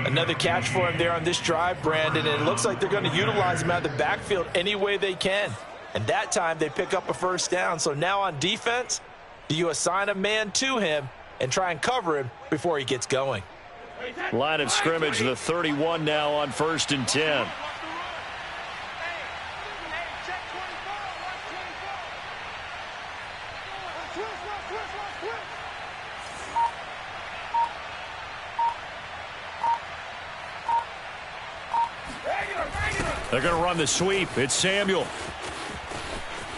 Another catch for him there on this drive, Brandon, and it looks like they're going to utilize him out of the backfield any way they can. And that time they pick up a first down. So now on defense, do you assign a man to him and try and cover him before he gets going? Line of scrimmage, the 31 now on 1st and 10. They're going to run the sweep. It's Samuel.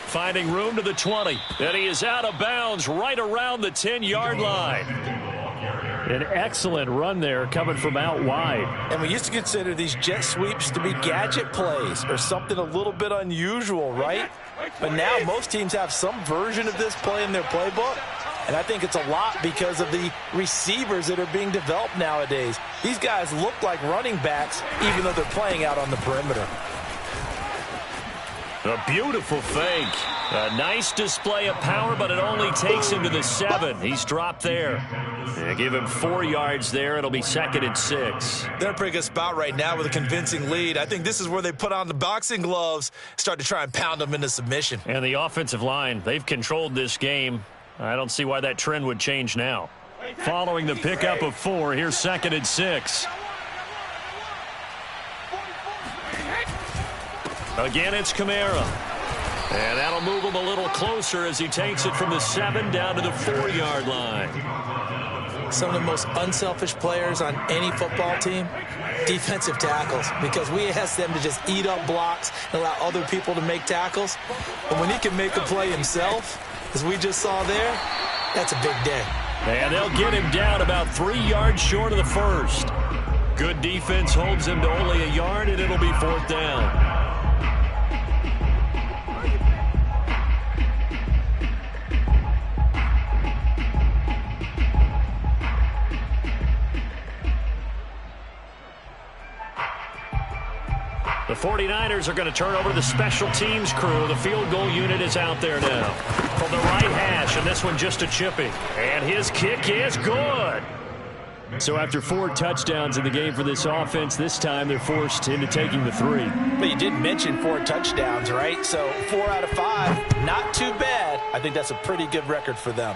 Finding room to the 20. And he is out of bounds right around the 10-yard line. An excellent run there coming from out wide. And we used to consider these jet sweeps to be gadget plays or something a little bit unusual, right? But now most teams have some version of this play in their playbook. And I think it's a lot because of the receivers that are being developed nowadays. These guys look like running backs even though they're playing out on the perimeter. A beautiful fake. A nice display of power, but it only takes him to the 7. He's dropped there. Give him 4 yards there. It'll be 2nd and 6. They're in a pretty good spot right now with a convincing lead. I think this is where they put on the boxing gloves, start to try and pound them into submission. And the offensive line, they've controlled this game. I don't see why that trend would change now. Following the pickup of 4, here's 2nd and 6. Again, it's Kamara. And that'll move him a little closer as he takes it from the 7 down to the 4-yard line. Some of the most unselfish players on any football team, defensive tackles, because we ask them to just eat up blocks and allow other people to make tackles. But when he can make a play himself, as we just saw there, that's a big day. And they'll get him down about 3 yards short of the first. Good defense holds him to only a yard, and it'll be 4th down. The 49ers are going to turn over to the special teams crew. The field goal unit is out there now. From the right hash, and this one just a chipping. And his kick is good. So after 4 touchdowns in the game for this offense, this time they're forced into taking the 3. But you did mention 4 touchdowns, right? So 4 out of 5, not too bad. I think that's a pretty good record for them.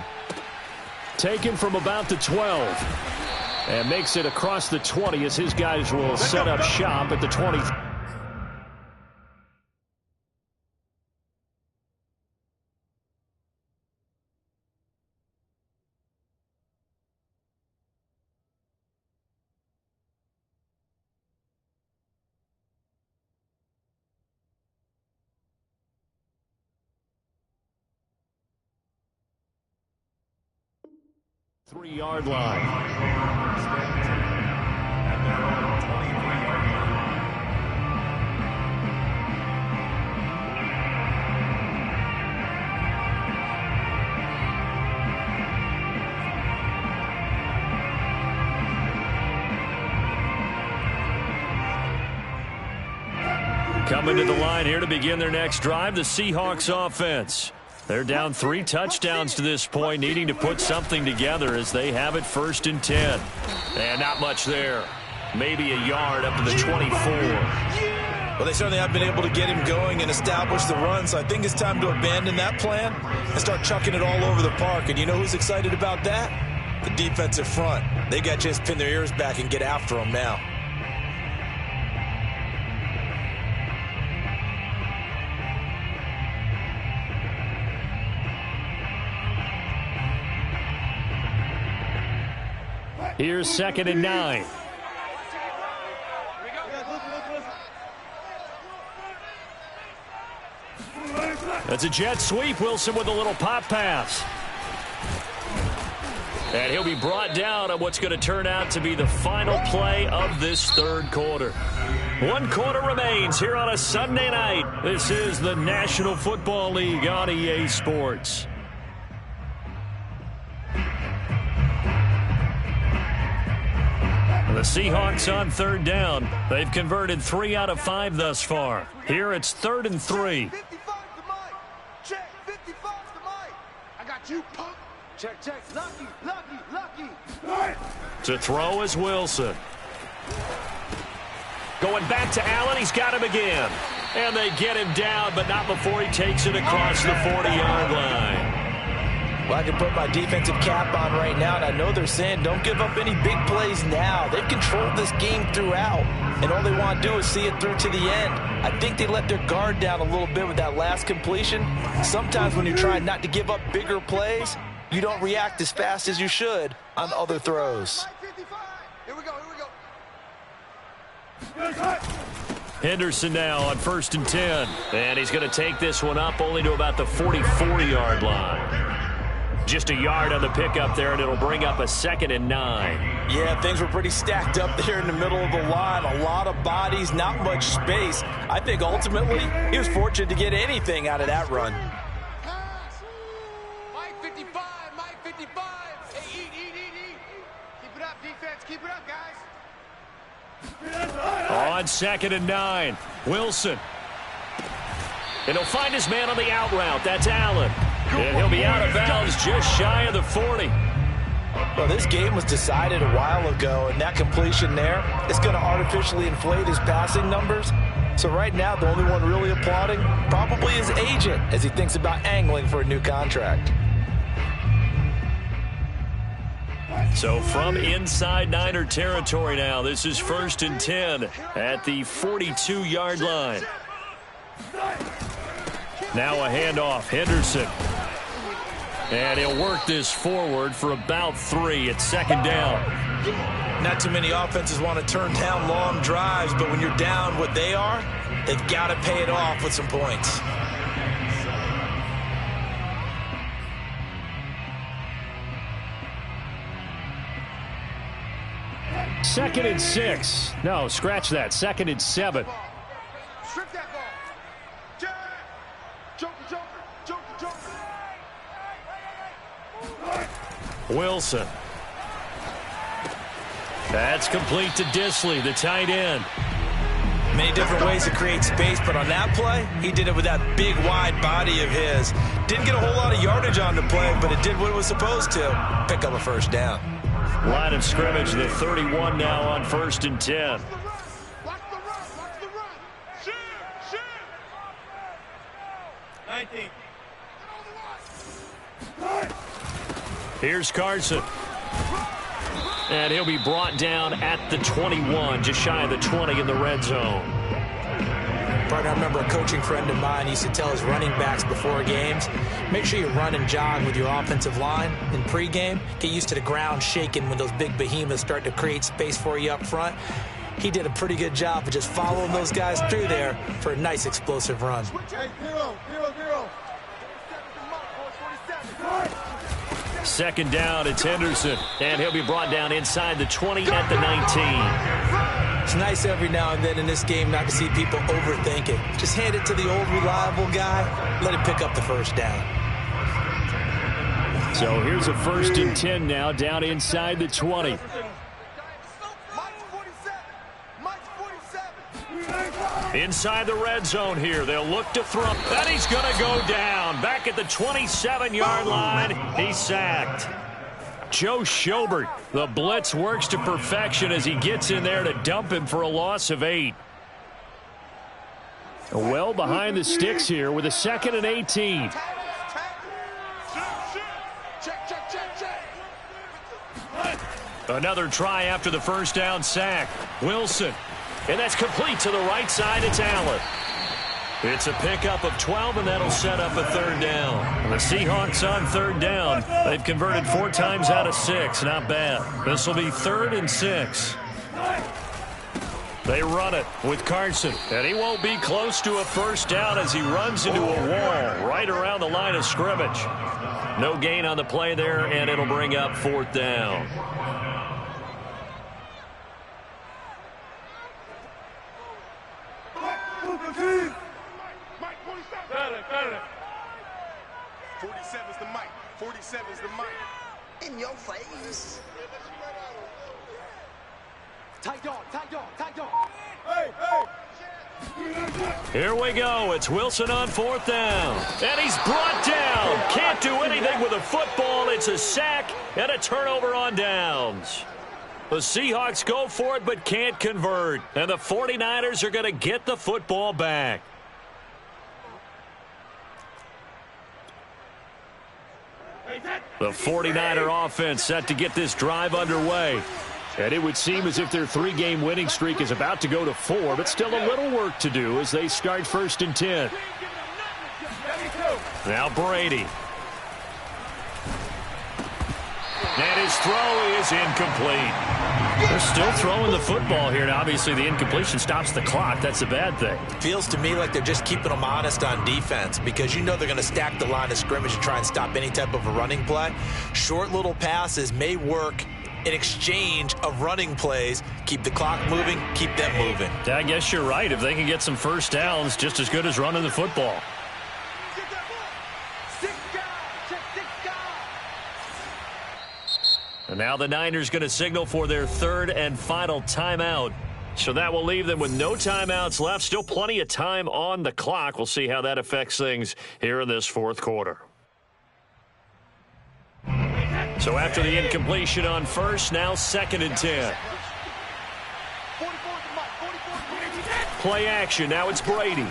Taken from about the 12. And makes it across the 20 as his guys will set up shop at the 20. 3-yard line. Coming to the line here to begin their next drive, the Seahawks offense. They're down 3 touchdowns to this point, needing to put something together as they have it 1st and 10. And not much there. Maybe a yard up to the 24. Well, they certainly have been able to get him going and establish the run, so I think it's time to abandon that plan and start chucking it all over the park. And you know who's excited about that? The defensive front. They got to just pin their ears back and get after him now. Here's 2nd and 9. That's a jet sweep. Wilson with a little pop pass. And he'll be brought down on what's going to turn out to be the final play of this 3rd quarter. 1 quarter remains here on a Sunday night. This is the National Football League on EA Sports. The Seahawks on 3rd down. They've converted 3 out of 5 thus far. Here it's 3rd and 3. 55 to Mike. Check. 55 to Mike. I got you, punk. Check. Lucky. To throw is Wilson. Going back to Allen. He's got him again. And they get him down, but not before he takes it across the 40-yard line. Well, I can put my defensive cap on right now, and I know they're saying don't give up any big plays now. They've controlled this game throughout, and all they want to do is see it through to the end. I think they let their guard down a little bit with that last completion. Sometimes when you're trying not to give up bigger plays, you don't react as fast as you should on other throws. Here we go. Henderson now on 1st and 10. And he's going to take this one up only to about the 44-yard line. Just a yard on the pickup there, and it'll bring up a 2nd and 9. Yeah, things were pretty stacked up there in the middle of the line. A lot of bodies, not much space. I think ultimately he was fortunate to get anything out of that run. Mike 55. Hey, eat. Keep it up, defense. Keep it up, guys. On 2nd and 9, Wilson. And he'll find his man on the out route. That's Allen. And he'll be out of bounds just shy of the 40. Well, this game was decided a while ago, and that completion there is going to artificially inflate his passing numbers. So right now, the only one really applauding probably his agent as he thinks about angling for a new contract. So from inside Niner territory now, this is 1st and 10 at the 42-yard line. Now a handoff, Henderson. And he'll work this forward for about 3 at 2nd down. Not too many offenses want to turn down long drives, but when you're down what they are, they've got to pay it off with some points. Second and 6. No, scratch that. 2nd and 7. Strip that ball. Joker. Wilson. That's complete to Disley, the tight end. Many different ways to create space, but on that play, he did it with that big, wide body of his. Didn't get a whole lot of yardage on the play, but it did what it was supposed to. Pick up a 1st down. Line of scrimmage, the 31 now on 1st and 10. Watch the run. Shoot. 19. Here's Carson. And he'll be brought down at the 21, just shy of the 20 in the red zone. Partner, I remember a coaching friend of mine used to tell his running backs before games, make sure you run and jog with your offensive line in pregame. Get used to the ground shaking when those big behemoths start to create space for you up front. He did a pretty good job of just following those guys through there for a nice explosive run. Hey, 0. Second down, it's Henderson. And he'll be brought down inside the 20 at the 19. It's nice every now and then in this game not to see people overthink it. Just hand it to the old reliable guy. Let him pick up the first down. So here's a 1st and 10 now, down inside the 20. Inside the red zone here. They'll look to throw. And he's going to go down. Back at the 27-yard line. He's sacked. Joe Schobert. The blitz works to perfection as he gets in there to dump him for a loss of 8. Well behind the sticks here with a 2nd and 18. Another try after the first down sack. Wilson. And that's complete to the right side. It's Allen. It's a pickup of 12, and that'll set up a 3rd down. The Seahawks on 3rd down. They've converted 4 times out of 6. Not bad. This will be 3rd and 6. They run it with Carson. And he won't be close to a first down as he runs into a wall right around the line of scrimmage. No gain on the play there, and it'll bring up 4th down. In your face. Tight dog. Hey! Here we go. It's Wilson on 4th down. And he's brought down. Can't do anything with a football. It's a sack and a turnover on downs. The Seahawks go for it but can't convert. And the 49ers are going to get the football back. The 49er offense set to get this drive underway. And it would seem as if their 3-game winning streak is about to go to 4, but still a little work to do as they start 1st and 10. Now Brady. And his throw is incomplete. They're still throwing the football here, and obviously the incompletion stops the clock. That's a bad thing. Feels to me like they're just keeping them honest on defense because you know they're going to stack the line of scrimmage and try and stop any type of a running play. Short little passes may work in exchange of running plays. Keep the clock moving, keep them moving. I guess you're right. If they can get some first downs, just as good as running the football. And now the Niners going to signal for their 3rd and final timeout. So that will leave them with no timeouts left. Still plenty of time on the clock. We'll see how that affects things here in this 4th quarter. So after the incompletion on 1st, now 2nd and 10. Play action. Now it's Brady.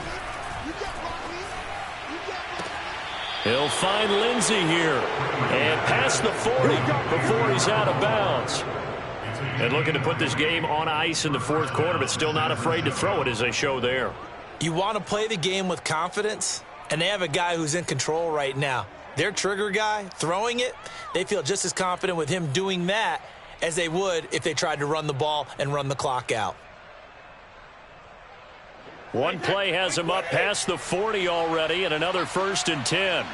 He'll find Lindsey here. And past the 40 before he's out of bounds. And looking to put this game on ice in the 4th quarter, but still not afraid to throw it as they show there. You want to play the game with confidence, and they have a guy who's in control right now. Their trigger guy throwing it, they feel just as confident with him doing that as they would if they tried to run the ball and run the clock out. One play has him up past the 40 already, and another 1st and 10.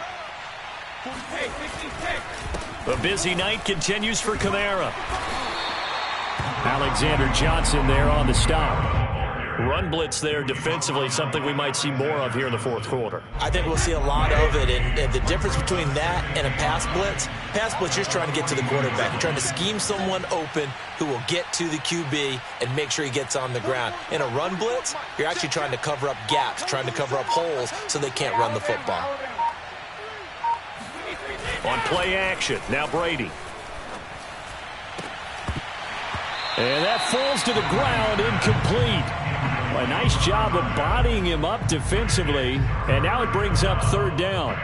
The busy night continues for Kamara. Alexander Johnson there on the stop. Run blitz there defensively, something we might see more of here in the 4th quarter. I think we'll see a lot of it, and the difference between that and a pass blitz, you're just trying to get to the quarterback. You're trying to scheme someone open who will get to the QB and make sure he gets on the ground. In a run blitz, you're actually trying to cover up gaps, trying to cover up holes so they can't run the football. On play action, now Brady. And that falls to the ground, incomplete. A nice job of bodying him up defensively, and now it brings up 3rd down.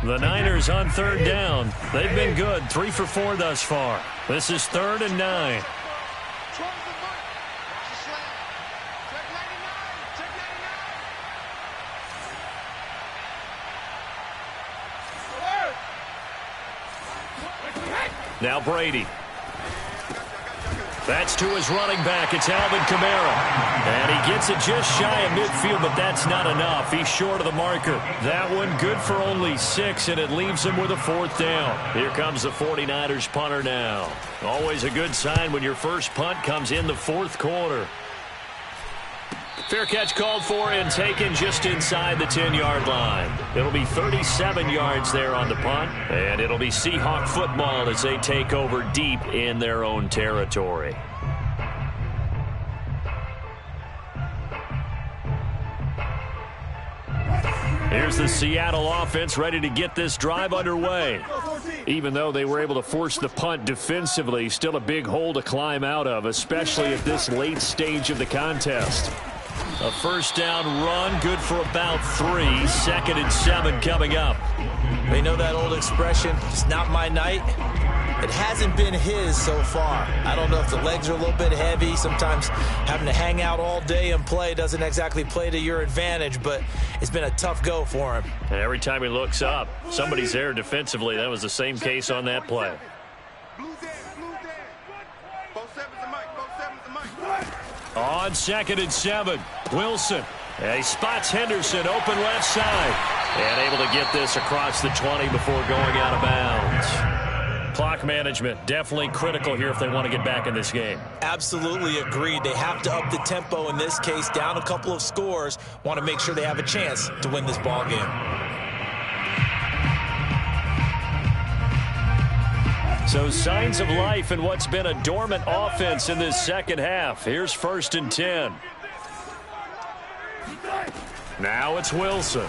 The Niners on 3rd down. They've been good, 3 for 4 thus far. This is 3rd and 9. Now Brady. That's to his running back. It's Alvin Kamara. And he gets it just shy of midfield, but that's not enough. He's short of the marker. That one good for only 6, and it leaves him with a 4th down. Here comes the 49ers punter now. Always a good sign when your first punt comes in the 4th quarter. Fair catch called for and taken just inside the 10-yard line. It'll be 37 yards there on the punt, and it'll be Seahawk football as they take over deep in their own territory. Here's the Seattle offense ready to get this drive underway. Even though they were able to force the punt defensively, still a big hole to climb out of, especially at this late stage of the contest. A first down run, good for about 3. 2nd and 7 coming up. They know that old expression, it's not my night. It hasn't been his so far. I don't know if the legs are a little bit heavy. Sometimes having to hang out all day and play doesn't exactly play to your advantage, but it's been a tough go for him. And every time he looks up, somebody's there defensively. That was the same case on that play. On 2nd and 7, Wilson. And he spots Henderson open left side. And able to get this across the 20 before going out of bounds. Clock management definitely critical here if they want to get back in this game. Absolutely agreed. They have to up the tempo in this case, down a couple of scores. Want to make sure they have a chance to win this ball game. So signs of life in what's been a dormant offense in this second half. Here's 1st and 10. Now it's Wilson.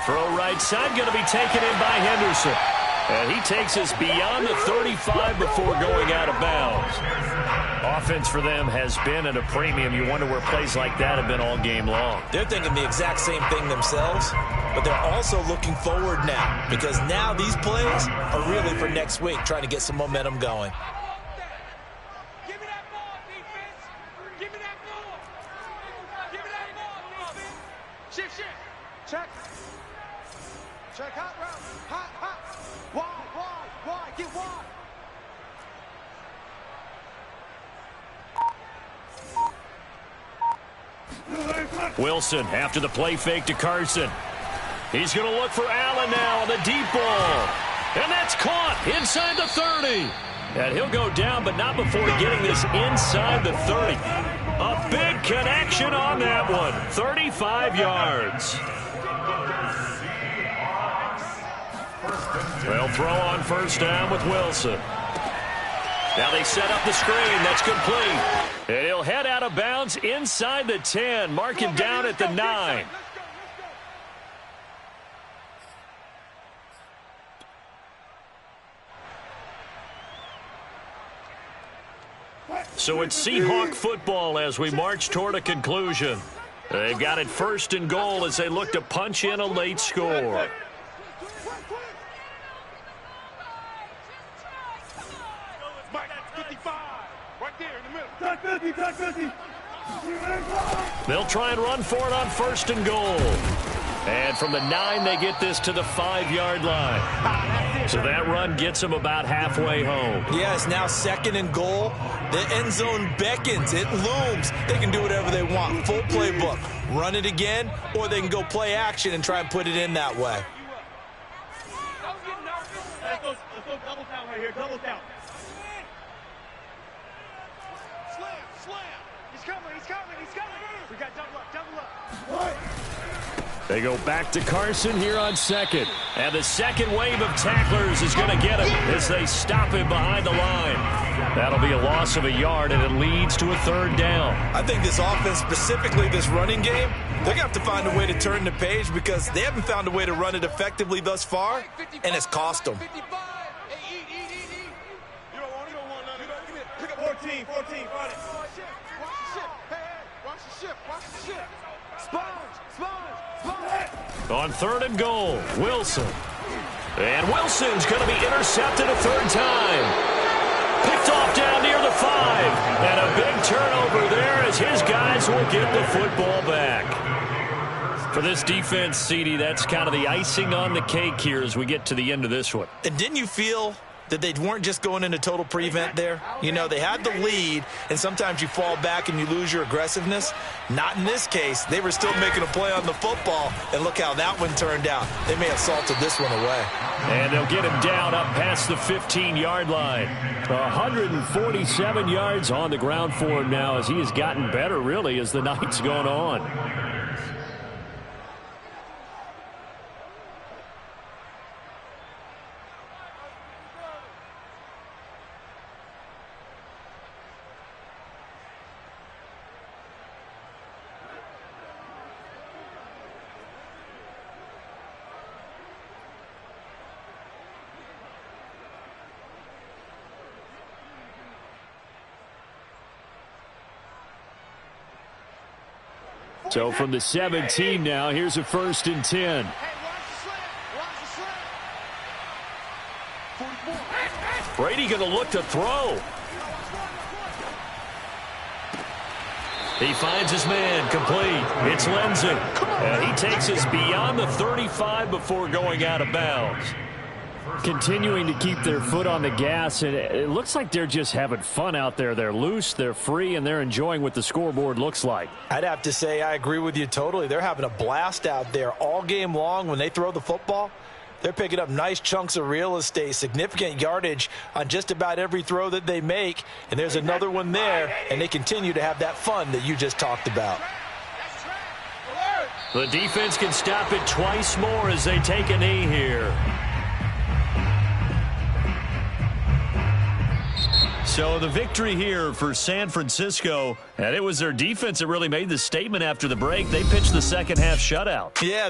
Throw right side, going to be taken in by Henderson. And he takes us beyond the 35 before going out of bounds. Offense for them has been at a premium. You wonder where plays like that have been all game long. They're thinking the exact same thing themselves, but they're also looking forward now, because now these plays are really for next week, trying to get some momentum going. Give me that ball, defense. Give me that ball. Give me that ball, defense. Shift. Check. Check hot route. Hot. Wide. Get wide. Wilson after the play fake to Carson. He's going to look for Allen now on the deep ball. And that's caught inside the 30. And he'll go down, but not before getting this inside the 30. A big connection on that one. 35 yards. They'll throw on 1st down with Wilson. Now they set up the screen. That's complete. And he'll head out of bounds inside the 10. Mark him down at the 9. So it's Seahawk football as we march toward a conclusion. They've got it 1st and goal as they look to punch in a late score. They'll try and run for it on 1st and goal. And from the 9, they get this to the 5-yard line. So that run gets them about halfway home. Yeah, it's now 2nd and goal. The end zone beckons. It looms. They can do whatever they want. Full playbook. Run it again, or they can go play action and try and put it in that way. Let's go double count right here. Double count. Slam. He's coming. We got double up. They go back to Carson here on 2nd. And the 2nd wave of tacklers is going to get him as they stop him behind the line. That'll be a loss of a yard, and it leads to a 3rd down. I think this offense, specifically this running game, they're going to have to find a way to turn the page because they haven't found a way to run it effectively thus far, and it's cost them. You don't want none of it. Pick up 14, run it. Watch the ship. Sponge. On 3rd and goal, Wilson. And Wilson's going to be intercepted a 3rd time. Picked off down near the 5. And a big turnover there as his guys will get the football back. For this defense, CD, that's kind of the icing on the cake here as we get to the end of this one. And didn't you feel that they weren't just going into total prevent there? You know, they had the lead, and sometimes you fall back and you lose your aggressiveness. Not in this case. They were still making a play on the football, and look how that one turned out. They may have salted this one away. And they'll get him down up past the 15-yard line. 147 yards on the ground for him now as he has gotten better, really, as the night's gone on. So from the 17 now, here's a 1st and 10. Brady going to look to throw. He finds his man, complete. It's Lindsey. And he takes us beyond the 35 before going out of bounds. Continuing to keep their foot on the gas, and it looks like they're just having fun out there. They're loose, they're free, and they're enjoying what the scoreboard looks like. I'd have to say I agree with you totally. They're having a blast out there all game long. When they throw the football, they're picking up nice chunks of real estate, significant yardage on just about every throw that they make, and there's another one there, and they continue to have that fun that you just talked about. The defense can stop it twice more as they take a knee here. So the victory here for San Francisco, and it was their defense that really made the statement after the break. They pitched the second half shutout. Yeah,